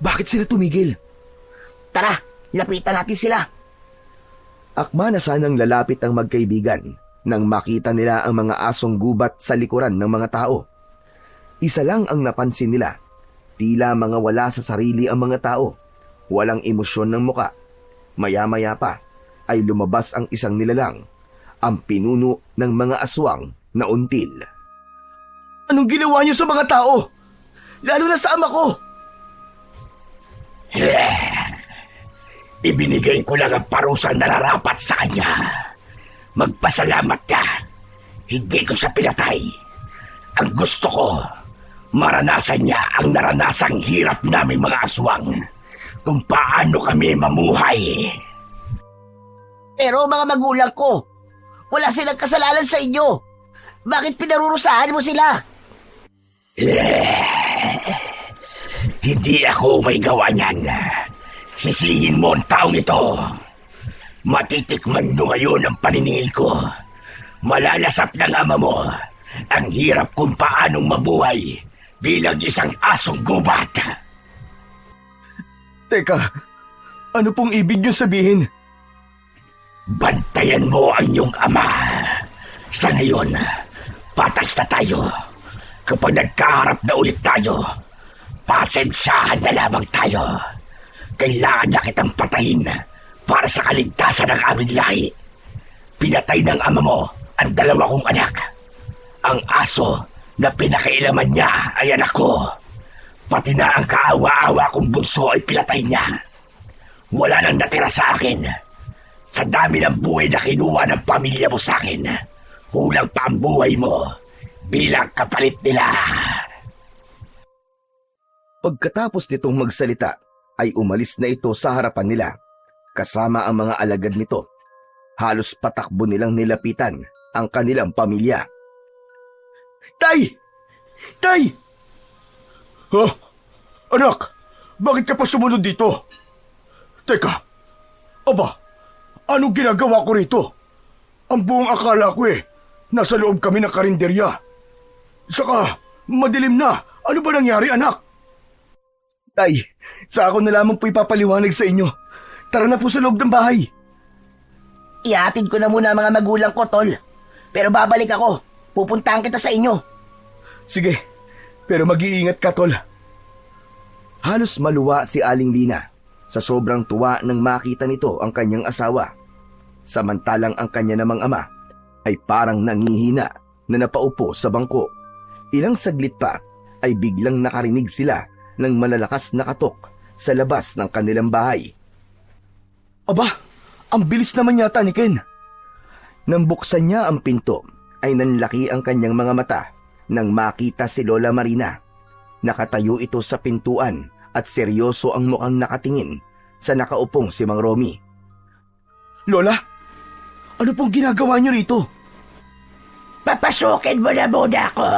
Speaker 1: bakit sila tumigil?
Speaker 3: Tara, lapitan natin sila.
Speaker 1: Akma na sanang lalapit ang magkaibigan nang makita nila ang mga asong gubat sa likuran ng mga tao. Isa lang ang napansin nila. Tila mga wala sa sarili ang mga tao. Walang emosyon ng muka. Maya-maya pa ay lumabas ang isang nilalang, ang pinuno ng mga aswang na until. Anong ginawa niyo sa mga tao? Lalo na sa ama ko!
Speaker 4: Ibinigay ko lang ang parusang nararapat sa kanya. Magpasalamat ka. Hindi ko siya pinatay. Ang gusto ko, maranasan niya ang naranasang hirap naming mga aswang. Kung paano kami mamuhay.
Speaker 3: Pero mga magulang ko, wala silang kasalanan sa inyo. Bakit pinarurusahan mo sila?
Speaker 4: Hindi ako may gawa niyan. Sisihin mo ang taong ito. Matitikman mo ngayon ang paniningil ko. Malalasap ng ama mo ang hirap kung paanong mabuhay bilang isang asong gubat.
Speaker 1: Teka, ano pong ibig niyo sabihin?
Speaker 4: Bantayan mo ang iyong ama. Sa ngayon, patas na tayo. Kapag nagkaharap na ulit tayo, pasensyahan na lamang tayo. Kailangan na kitang patayin para sa kaligtasan ng aming lahi. Pinatay ng ama mo ang dalawa kong anak. Ang aso na pinakailaman niya ay anak ko. Pati na ang kaawa-awa kong bunso ay pinatay niya. Wala nang natira sa akin. Sa dami ng buhay na kinuha ng pamilya mo sa akin, kulang pa ang buhay mo bilang kapalit nila.
Speaker 1: Pagkatapos nitong magsalita, ay umalis na ito sa harapan nila, kasama ang mga alagad nito. Halos patakbo nilang nilapitan ang kanilang pamilya. Tay! Tay!
Speaker 2: Ha? Anak, bakit ka pa sumunod dito? Teka, aba, anong ginagawa ko rito? Ang buong akala ko nasa loob kami ng karinderya. Saka, madilim na. Ano ba nangyari, anak?
Speaker 1: Tay, sa ako na lamang po ipapaliwanag sa inyo. Tara na po sa loob ng bahay.
Speaker 3: Ihatid ko na muna ang mga magulang ko, tol. Pero babalik ako. Pupuntahan kita sa inyo.
Speaker 1: Sige, pero mag-iingat ka, tol. Halos maluwa si Aling Lina sa sobrang tuwa nang makita nito ang kanyang asawa. Samantalang ang kanya namang ama ay parang nangihina na napaupo sa bangko. Ilang saglit pa ay biglang nakarinig sila ng malalakas na katok sa labas ng kanilang bahay. Aba, ang bilis naman yata ni Ken. Nang buksan niya ang pinto, ay nanlaki ang kanyang mga mata nang makita si Lola Marina. Nakatayo ito sa pintuan at seryoso ang mukhang nakatingin sa nakaupong si Mang Romy. Lola, ano pong ginagawa niyo rito?
Speaker 4: Papasukin mo na muna ako.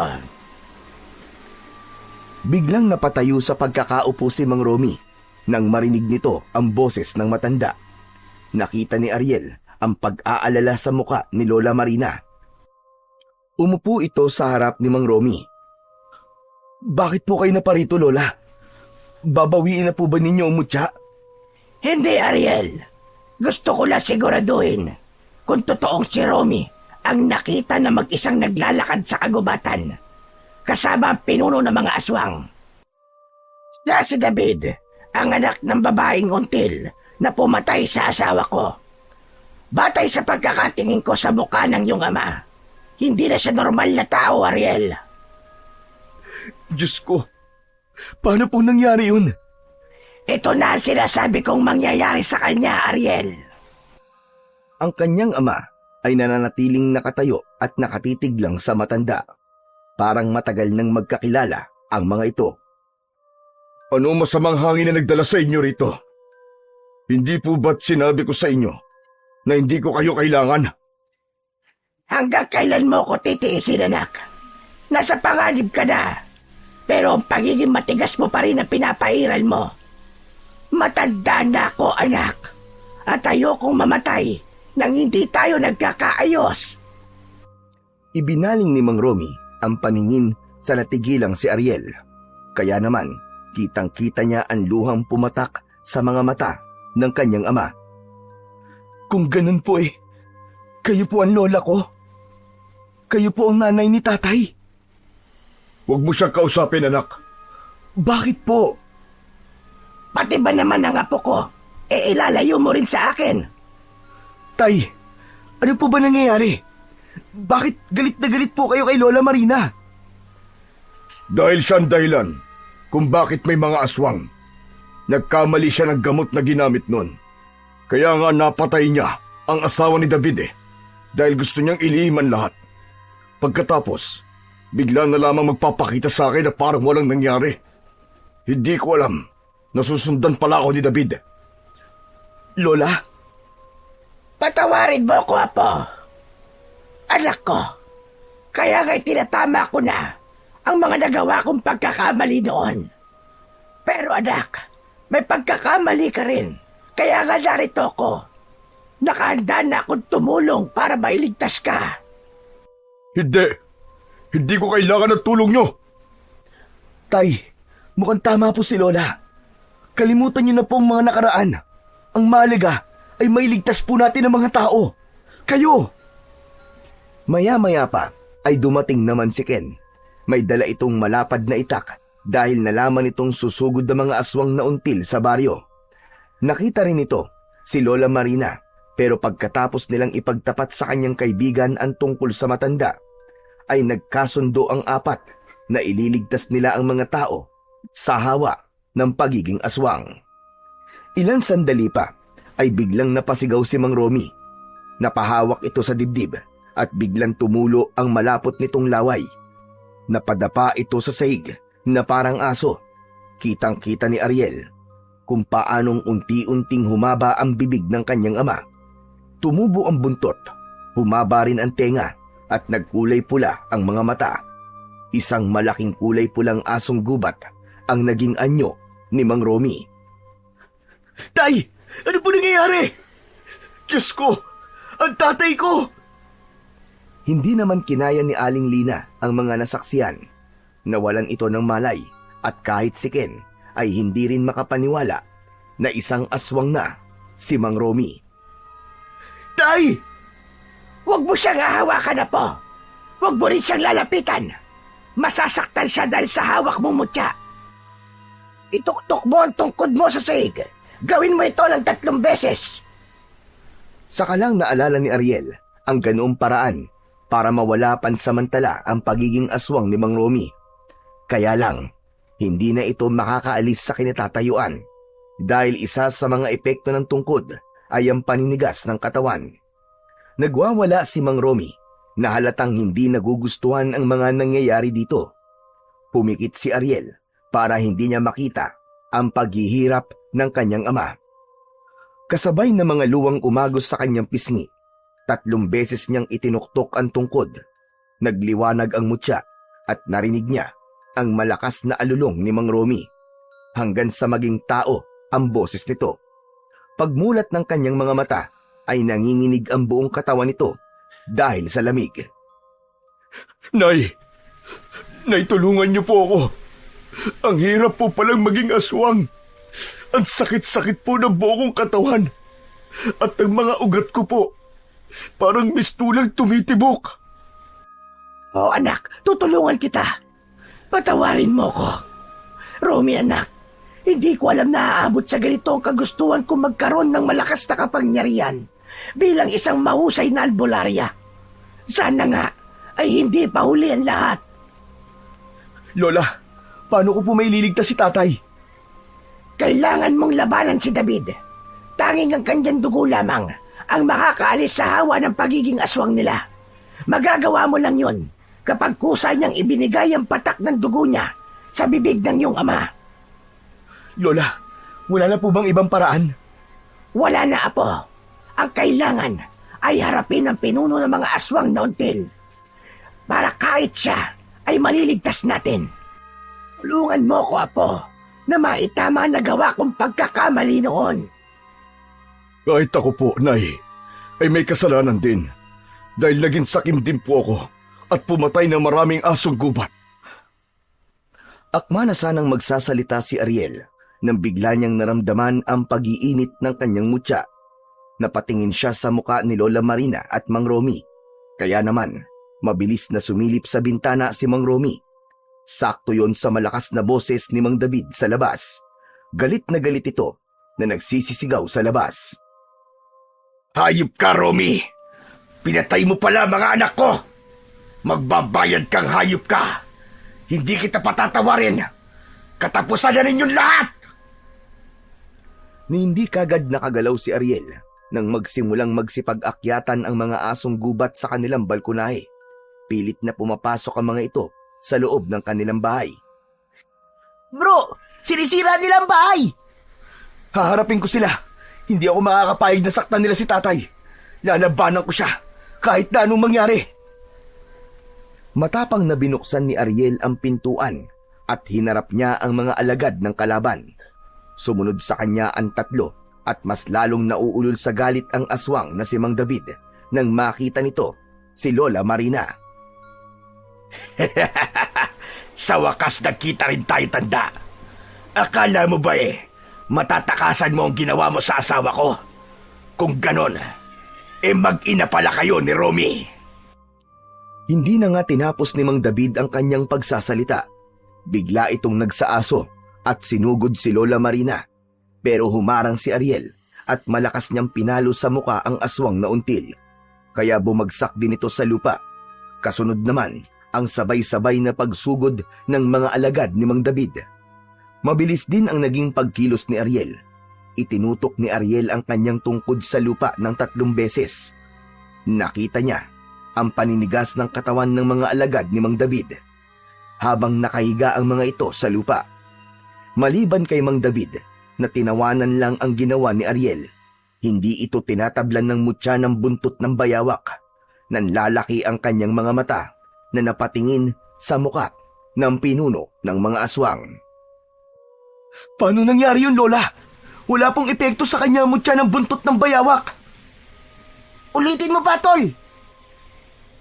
Speaker 1: Biglang napatayo sa pagkakaupo si Mang Romy nang marinig nito ang boses ng matanda. Nakita ni Ariel ang pag-aalala sa muka ni Lola Marina. Umupo ito sa harap ni Mang Romy. Bakit po kayo naparito, Lola? Babawiin na po ba ninyo ang mutya?
Speaker 4: Hindi, Ariel. Gusto ko lang siguraduhin kung totoong si Romy ang nakita na mag-isang naglalakad sa kagubatan kasama ang pinuno ng mga aswang. Na si David, ang anak ng babaeng until na pumatay sa asawa ko. Batay sa pagkakatingin ko sa mukha ng iyong ama, hindi na siya normal na tao, Ariel.
Speaker 1: Diyos ko, paano po nangyari yun?
Speaker 4: Ito na ang sinasabi kong mangyayari sa kanya, Ariel.
Speaker 1: Ang kanyang ama ay nananatiling nakatayo at nakatitig lang sa matanda. Parang matagal nang magkakilala ang mga ito.
Speaker 2: Ano masamang hangin na nagdala sa inyo rito? Hindi po ba't sinabi ko sa inyo na hindi ko kayo kailangan?
Speaker 4: Hanggang kailan mo ko titiisin, anak? Nasa panganib ka na, pero ang pagiging matigas mo pa rin ang pinapairal mo. Matanda na ako, anak, at ayokong mamatay nang hindi tayo nagkakaayos.
Speaker 1: Ibinaling ni Mang Romy ang paningin sa natigilang si Ariel. Kaya naman, kitang-kita niya ang luhang pumatak sa mga mata ng kanyang ama. Kung ganun po kayo po ang lola ko. Kayo po ang nanay ni tatay.
Speaker 2: Huwag mo siyang kausapin, anak.
Speaker 1: Bakit po?
Speaker 4: Pati ba naman ang apo ko, ilalayo mo rin sa akin?
Speaker 1: Tay, ano po ba nangyayari? Bakit galit na galit po kayo kay Lola Marina?
Speaker 2: Dahil siya ang dahilan kung bakit may mga aswang. Nagkamali siya ng gamot na ginamit nun. Kaya nga napatay niya ang asawa ni David dahil gusto niyang iliman lahat. Pagkatapos, bigla na lamang magpapakita sa akin na parang walang nangyari. Hindi ko alam, nasusundan pala ako ni David.
Speaker 1: Lola?
Speaker 4: Patawarin mo ako, apo. Anak ko, kaya nga'y tinatama ko na ang mga nagawa kong pagkakamali noon. Pero anak, may pagkakamali ka rin. Kaya nga narito ko. Nakahanda na akong tumulong para mailigtas ka.
Speaker 2: Hindi ko kailangan ng tulong nyo.
Speaker 1: Tay, mukhang tama po si Lola. Kalimutan niyo na po ang mga nakaraan. Ang mahalaga ay mailigtas po natin ang mga tao. Kayo! Maya-maya pa ay dumating naman si Ken. May dala itong malapad na itak dahil nalaman itong susugod na mga aswang na until sa baryo. Nakita rin ito si Lola Marina, pero pagkatapos nilang ipagtapat sa kanyang kaibigan ang tungkol sa matanda, ay nagkasundo ang apat na ililigtas nila ang mga tao sa hawa ng pagiging aswang. Ilang sandali pa ay biglang napasigaw si Mang Romy. Napahawak ito sa dibdib at biglang tumulo ang malapot nitong laway. Napadapa ito sa sahig na parang aso. Kitang-kita ni Ariel kung paanong unti-unting humaba ang bibig ng kanyang ama. Tumubo ang buntot, humaba rin ang tenga at nagkulay pula ang mga mata. Isang malaking kulay pulang asong gubat ang naging anyo ni Mang Romy. Tay! Ano po nangyayari?
Speaker 2: Diyos ko! Ang tatay ko!
Speaker 1: Hindi naman kinaya ni Aling Lina ang mga nasaksiyan. Nawalan ito ng malay at kahit si Ken ay hindi rin makapaniwala na isang aswang na si Mang Romy.
Speaker 2: Tay!
Speaker 4: Huwag mo siyang hahawakan na po. Huwag mo rin siyang lalapitan. Masasaktan siya dahil sa hawak mong mutya. Ituktok mo ang tungkod mo sa sahig. Gawin mo ito ng 3 beses.
Speaker 1: Saka lang naalala ni Ariel ang ganoong paraan para mawala pansamantala ang pagiging aswang ni Mang Romy. Kaya lang, hindi na ito makakaalis sa kinatatayuan dahil isa sa mga epekto ng tungkod ay ang paninigas ng katawan. Nagwawala si Mang Romy na halatang hindi nagugustuhan ang mga nangyayari dito. Pumikit si Ariel para hindi niya makita ang paghihirap ng kanyang ama. Kasabay na mga luwang umagos sa kanyang pisngi, 3 beses niyang itinuktok ang tungkod. Nagliwanag ang mutya at narinig niya ang malakas na alulong ni Mang Romy hanggang sa maging tao ang boses nito. Pagmulat ng kanyang mga mata ay nanginginig ang buong katawan nito dahil sa lamig.
Speaker 2: Nay! Nay, tulungan niyo po ako. Ang hirap po palang maging aswang. Ang sakit-sakit po ng buong katawan. At ang mga ugat ko po, parang mistulang tumitibok.
Speaker 4: O anak, tutulungan kita. Patawarin mo ko. Romy anak, hindi ko alam na aabot sa ganito ang kagustuhan kong magkaroon ng malakas na kapangyarihan bilang isang mahusay na albularya. Sana nga ay hindi pa huli ang lahat.
Speaker 1: Lola, paano ko po maililigtas si tatay?
Speaker 4: Kailangan mong labanan si David. Tanging ang kanyang dugo lamang ang makakaalis sa hawa ng pagiging aswang nila. Magagawa mo lang yun kapag kusa niyang ibinigay ang patak ng dugo niya sa bibig ng iyong ama.
Speaker 1: Lola, wala na po bang ibang paraan?
Speaker 4: Wala na, apo. Ang kailangan ay harapin ang pinuno ng mga aswang na until para kahit siya ay maliligtas natin. Tulungan mo ko, apo, na maitama na gawa kong pagkakamali noon.
Speaker 2: Kahit ako po, Nay, ay may kasalanan din. Dahil naging sakim din po ako at pumatay ng maraming asong gubat.
Speaker 1: Akma na sanang magsasalita si Ariel nang bigla niyang naramdaman ang pag-iinit ng kanyang mutya. Napatingin siya sa muka ni Lola Marina at Mang Romy. Kaya naman, mabilis na sumilip sa bintana si Mang Romy. Sakto yon sa malakas na boses ni Mang David sa labas. Galit na galit ito na nagsisisigaw sa labas.
Speaker 4: Hayop ka, Romy! Pinatay mo pala mga anak ko! Magbabayad kang hayop ka! Hindi kita patatawarin! Katapusan na ninyong lahat!
Speaker 1: Ni hindi kagad nakagalaw si Ariel nang magsimulang magsipag-akyatan ang mga asong gubat sa kanilang balkonahe. Pilit na pumapasok ang mga ito sa loob ng kanilang bahay.
Speaker 3: Bro, sinisira nila ang bahay!
Speaker 1: Haharapin ko sila. Hindi ako makakapayag na saktan nila si tatay. Lalabanan ko siya kahit na anong mangyari. Matapang na binuksan ni Ariel ang pintuan at hinarap niya ang mga alagad ng kalaban. Sumunod sa kanya ang 3 at mas lalong nauulol sa galit ang aswang na si Mang David nang makita nito si Lola Marina.
Speaker 4: Sa wakas nagkita rin tayo, tanda. Akala mo ba matatakasan mo ang ginawa mo sa asawa ko? Kung ganon, mag-ina pala kayo ni Romy.
Speaker 1: Hindi na nga tinapos ni Mang David ang kanyang pagsasalita. Bigla itong nagsaaso at sinugod si Lola Marina. Pero humarang si Ariel at malakas niyang pinalo sa muka ang aswang na until. Kaya bumagsak din ito sa lupa. Kasunod naman ang sabay-sabay na pagsugod ng mga alagad ni Mang David. Mabilis din ang naging pagkilos ni Ariel. Itinutok ni Ariel ang kanyang tungkod sa lupa ng 3 beses. Nakita niya ang paninigas ng katawan ng mga alagad ni Mang David habang nakahiga ang mga ito sa lupa. Maliban kay Mang David na tinawanan lang ang ginawa ni Ariel, hindi ito tinatablan ng mutya ng buntot ng bayawak. Nanlalaki ang kanyang mga mata na napatingin sa muka ng pinuno ng mga aswang. Paano nangyari yun, Lola? Wala pong epekto sa kanya mutya ng buntot ng bayawak.
Speaker 3: Ulitin mo pa, Tol!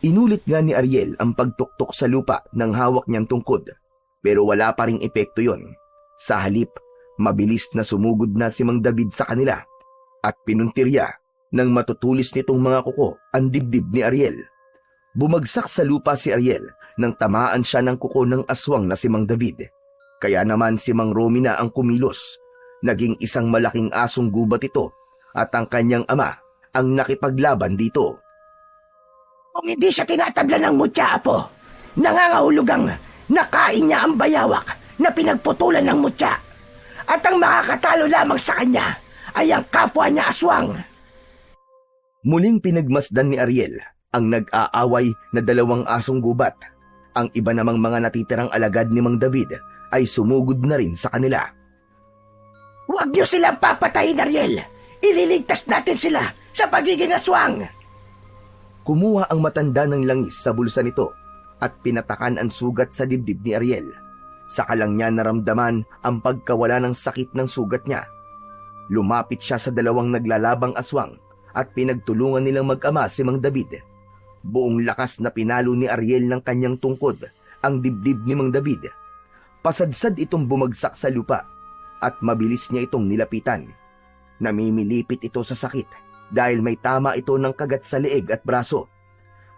Speaker 1: Inulit nga ni Ariel ang pagtuktok sa lupa ng hawak niyang tungkod, pero wala pa ring epekto yon. Sa halip, mabilis na sumugod na si Mang David sa kanila at pinuntirya nang matutulis nitong mga kuko ang dibdib ni Ariel. Bumagsak sa lupa si Ariel nang tamaan siya ng kuko ng aswang na si Mang David. Kaya naman si Mang Romy na ang kumilos. Naging isang malaking asong gubat ito at ang kanyang ama ang nakipaglaban dito.
Speaker 4: Kung hindi siya tinatabla ng mutya, Apo, nangangahulog ang nakain niya ang bayawak na pinagputulan ng mutya. At ang makakatalo lamang sa kanya ay ang kapwa niya aswang.
Speaker 1: Muling pinagmasdan ni Ariel ang nag-aaway na 2 asong gubat. Ang iba namang mga natitirang alagad ni Mang David ay sumugod na rin sa kanila.
Speaker 4: Huwag niyo silang papatayin, Ariel. Ililigtas natin sila sa pagiging aswang.
Speaker 1: Kumuha ang matanda ng langis sa bulsa nito at pinatakan ang sugat sa dibdib ni Ariel. Saka lang niya naramdaman ang pagkawala ng sakit ng sugat niya. Lumapit siya sa 2 naglalabang aswang at pinagtulungan nilang mag-ama si Mang David. Buong lakas na pinalo ni Ariel ng kanyang tungkod ang dibdib ni Mang David. Pasadsad itong bumagsak sa lupa at mabilis niya itong nilapitan. Namimilipit ito sa sakit dahil may tama ito ng kagat sa leeg at braso.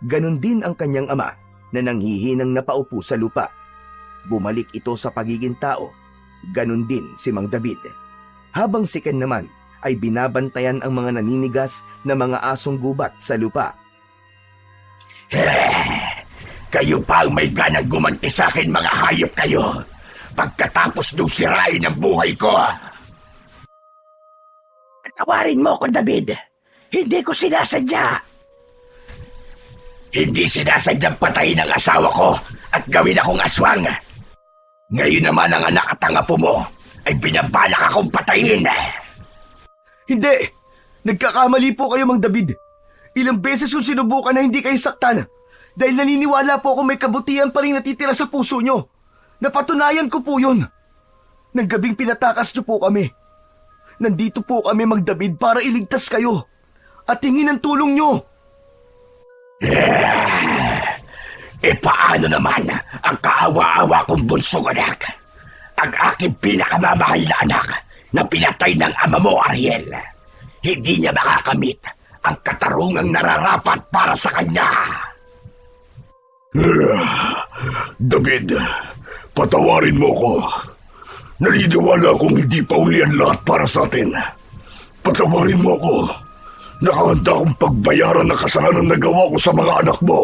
Speaker 1: Ganon din ang kanyang ama na nanghihinang napaupo sa lupa. Bumalik ito sa pagiging tao. Ganon din si Mang David. Habang si Ken naman ay binabantayan ang mga naninigas na mga asong gubat sa lupa.
Speaker 4: Kayo pa ang may ganang gumanti sa akin, mga hayop kayo. Pagkatapos nung sirain ang buhay ko. Tawarin mo ko, David. Hindi ko sinasadya. Hindi sinasadyang patayin ang asawa ko at gawin akong aswang. Ngayon naman ang anak at ang apo mo ay binabalak akong patayin.
Speaker 1: Hindi! Nagkakamali po kayo, Mang David. Ilang beses yung sinubukan na hindi kayo saktan. Dahil naniniwala po ako may kabutihan pa rin natitira sa puso nyo. Napatunayan ko po yun. Nang gabing pinatakas nyo po kami. Nandito po kami, Mang David, para iligtas kayo. At hingin ang tulong nyo.
Speaker 4: Paano naman ang kaawa-awa kong bunsong anak? Ang aking pinakamamahal na anak na pinatay ng ama mo, Ariel. Hindi niya makakamit ang katarungang nararapat para sa kanya.
Speaker 2: David, patawarin mo ko. Naniniwala akong hindi pa uli ang lahat para sa atin. Patawarin mo ko. Nakahanda akong pagbayaran ng kasalanan na gawa ko sa mga anak mo.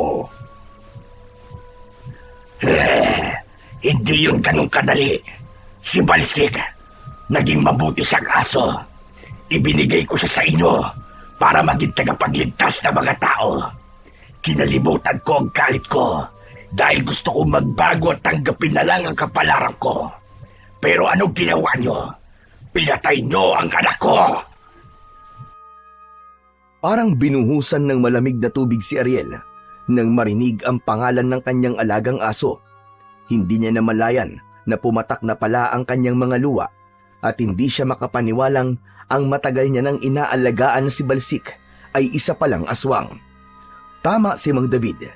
Speaker 4: Hindi yun ganun kadali. Si Balsik, naging mabuti siyang aso. Ibinigay ko siya sa inyo para maging tagapagligtas ng mga tao. Kinalimutan ko ang galit ko dahil gusto kong magbago at tanggapin na lang ang kapalaran ko. Pero anong ginawa nyo? Pinatay nyo ang anak ko!
Speaker 1: Parang binuhusan ng malamig na tubig si Ariel nang marinig ang pangalan ng kanyang alagang aso. Hindi niya namalayan na pumatak na pala ang kanyang mga luwa at hindi siya makapaniwalang ang matagal niya nang inaalagaan na si Balsik ay isa palang aswang. Tama si Mang David.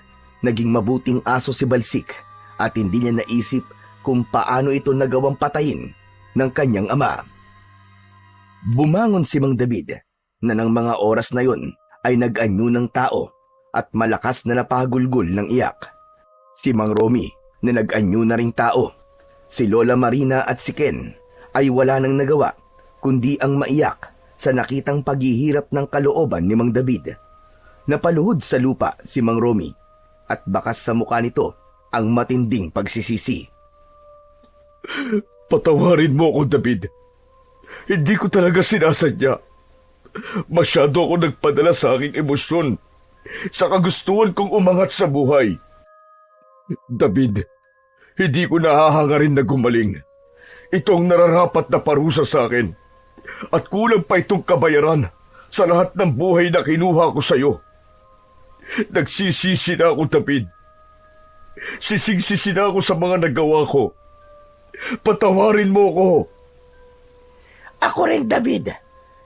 Speaker 1: Naging mabuting aso si Balsik at hindi niya naisip kung paano ito nagawang patayin ng kanyang ama. Bumangon si Mang David na ng mga oras na yon ay nag-anyo ng tao at malakas na napagulgol ng iyak. Si Mang Romy na nag-anyo na ring tao. Si Lola Marina at si Ken ay wala nang nagawa kundi ang maiyak sa nakitang paghihirap ng kalooban ni Mang David. Napaluhod sa lupa si Mang Romy at bakas sa mukha nito ang matinding pagsisisi.
Speaker 2: Patawarin mo ako, David. Hindi ko talaga sinasadya. Masyado ako nagpadala sa aking emosyon sa kagustuhan kong umangat sa buhay. David, hindi ko nahahangarin na gumaling. Ito ang nararapat na parusa sa akin. At kulang pa itong kabayaran sa lahat ng buhay na kinuha ko sa iyo. Nagsisisi na ako, David. Sisig-sisi na ako sa mga nagawa ko. Patawarin mo ko.
Speaker 4: Ako rin, David.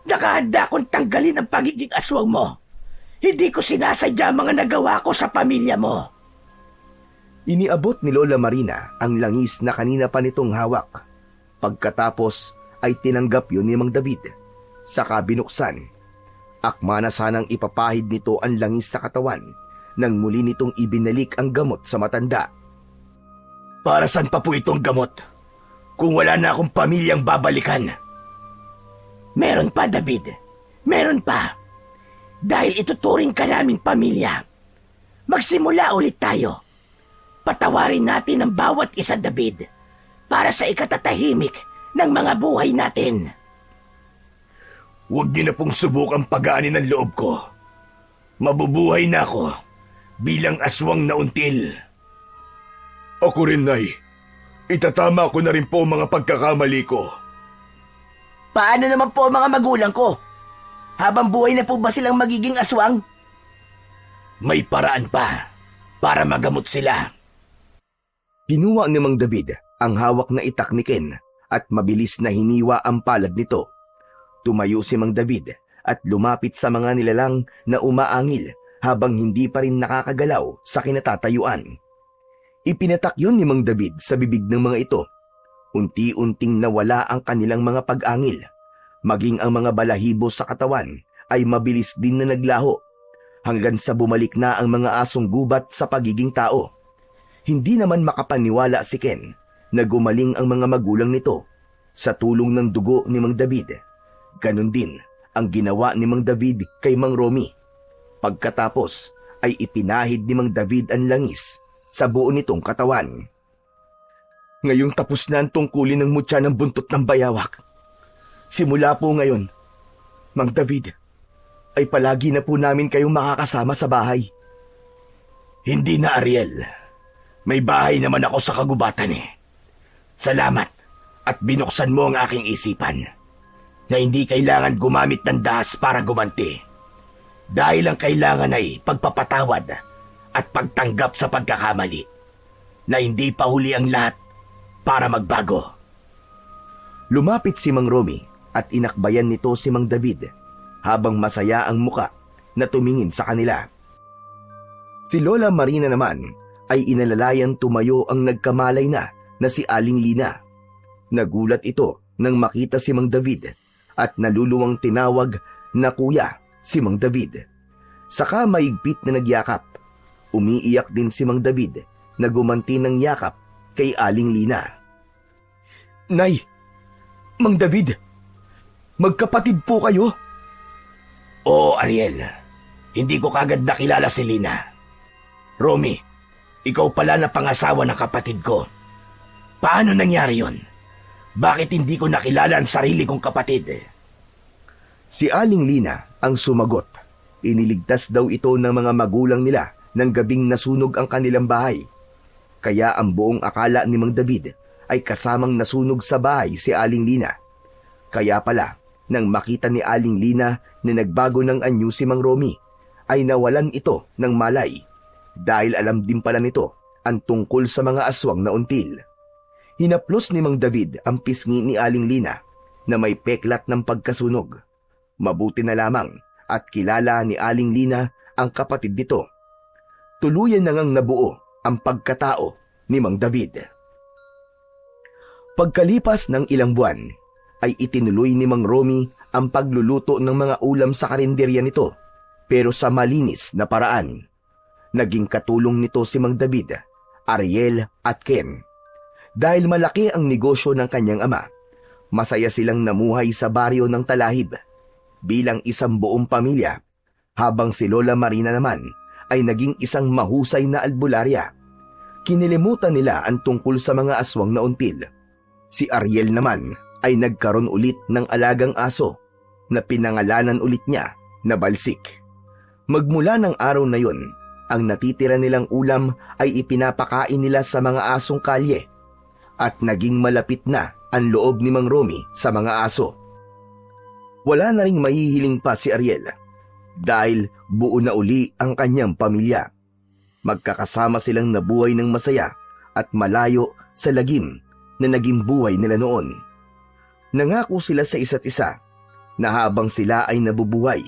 Speaker 4: Nakahanda akong tanggalin ang pagiging aswang mo. Hindi ko sinasadya mga nagawa ko sa pamilya mo.
Speaker 1: Iniabot ni Lola Marina ang langis na kanina pa nitong hawak. Pagkatapos ay tinanggap yun ni Mang David. Saka binuksan. Akma na sanang ipapahid nito ang langis sa katawan nang muli nitong ibinalik ang gamot sa matanda.
Speaker 4: Para saan pa po itong gamot? kung wala na akong pamilyang babalikan. Meron pa, David. Meron pa. Dahil ituturing ka naming pamilya. Magsimula ulit tayo. Patawarin natin ang bawat isa, David, para sa ikatatahimik ng mga buhay natin. Huwag niyo na pong subukang pagaanin ang loob ko. Mabubuhay na ako bilang aswang na until.
Speaker 2: Ako rin, Nay. Itatama ko na rin po ang mga pagkakamali ko.
Speaker 3: Paano naman po ang mga magulang ko? Habang buhay na po ba silang magiging aswang?
Speaker 4: May paraan pa para magamot sila.
Speaker 1: Kinuha ni Mang David ang hawak na itak ni Ken at mabilis na hiniwa ang palad nito. Tumayo si Mang David at lumapit sa mga nilalang na umaangil habang hindi pa rin nakakagalaw sa kinatatayuan. Ipinatak yun ni Mang David sa bibig ng mga ito. Unti-unting nawala ang kanilang mga pag-angil. Maging ang mga balahibo sa katawan ay mabilis din na naglaho hanggang sa bumalik na ang mga asong gubat sa pagiging tao. Hindi naman makapaniwala si Ken na gumaling ang mga magulang nito sa tulong ng dugo ni Mang David. Ganon din ang ginawa ni Mang David kay Mang Romy. Pagkatapos ay ipinahid ni Mang David ang langis sa buo nitong katawan. Ngayong tapos na ang tungkulin ng mutya ng buntot ng bayawak. Simula po ngayon, Mang David, ay palagi na po namin kayong makakasama sa bahay.
Speaker 4: Hindi na, Ariel. May bahay naman ako sa kagubatan eh. Salamat at binuksan mo ang aking isipan na hindi kailangan gumamit ng dahas para gumanti. Dahil ang kailangan ay pagpapatawad at pagtanggap sa pagkakamali na hindi pa huli ang lahat para magbago.
Speaker 1: Lumapit si Mang Romy at inakbayan nito si Mang David habang masaya ang muka na tumingin sa kanila. Si Lola Marina naman ay inalalayan tumayo ang nagkamalay na si Aling Lina. Nagulat ito nang makita si Mang David at naluluwang tinawag na kuya si Mang David. Saka maigpit na nagyakap. Umiiyak din si Mang David na gumanti ng yakap kay Aling Lina. Nay! Mang David! Magkapatid po kayo?
Speaker 4: Oo, Ariel. Hindi ko kagad nakilala si Lina. Romy, ikaw pala na pangasawa ng kapatid ko. Paano nangyari yon? Bakit hindi ko nakilala ang sarili kong kapatid?
Speaker 1: Si Aling Lina ang sumagot. Iniligtas daw ito ng mga magulang nila nang gabing nasunog ang kanilang bahay. Kaya ang buong akala ni Mang David ay kasamang nasunog sa bahay si Aling Lina. Kaya pala, nang makita ni Aling Lina na nagbago ng anyo si Mang Romy, ay nawalan ito ng malay dahil alam din pala nito ang tungkol sa mga aswang na until. Hinaplos ni Mang David ang pisngi ni Aling Lina na may peklat ng pagkasunog. Mabuti na lamang at kilala ni Aling Lina ang kapatid nito. Tuluyan na ngang nabuo ang pagkatao ni Mang David. Pagkalipas ng ilang buwan, ay itinuloy ni Mang Romy ang pagluluto ng mga ulam sa karinderya nito, pero sa malinis na paraan. Naging katulong nito si Mang David, Ariel at Ken. Dahil malaki ang negosyo ng kanyang ama, masaya silang namuhay sa baryo ng Talahib bilang isang buong pamilya, habang si Lola Marina naman ay naging isang mahusay na albularya. Kinilimutan nila ang tungkol sa mga aswang na until. Si Ariel naman ay nagkaroon ulit ng alagang aso na pinangalanan ulit niya na Balsik. Magmula ng araw na yun, ang natitira nilang ulam ay ipinapakain nila sa mga asong kalye at naging malapit na ang loob ni Mang Romy sa mga aso. Wala na ring mahihiling pa si Ariel dahil buo na uli ang kanyang pamilya. Magkakasama silang nabuhay ng masaya at malayo sa lagim na naging buhay nila noon. Nangako sila sa isa't isa na habang sila ay nabubuhay,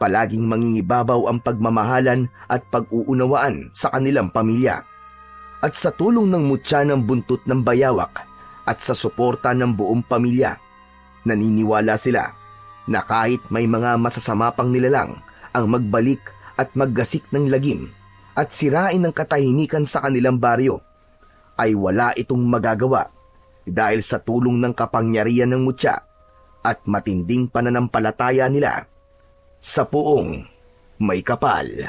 Speaker 1: palaging mangingibabaw ang pagmamahalan at pag-uunawaan sa kanilang pamilya. At sa tulong ng mutya ng buntot ng bayawak at sa suporta ng buong pamilya, naniniwala sila na kahit may mga masasama pang nilalang ang magbalik at maggasik ng lagim at sirain ng katahimikan sa kanilang baryo, ay wala itong magagawa dahil sa tulong ng kapangyarihan ng mutya at matinding pananampalataya nila sa Poong May Kapal.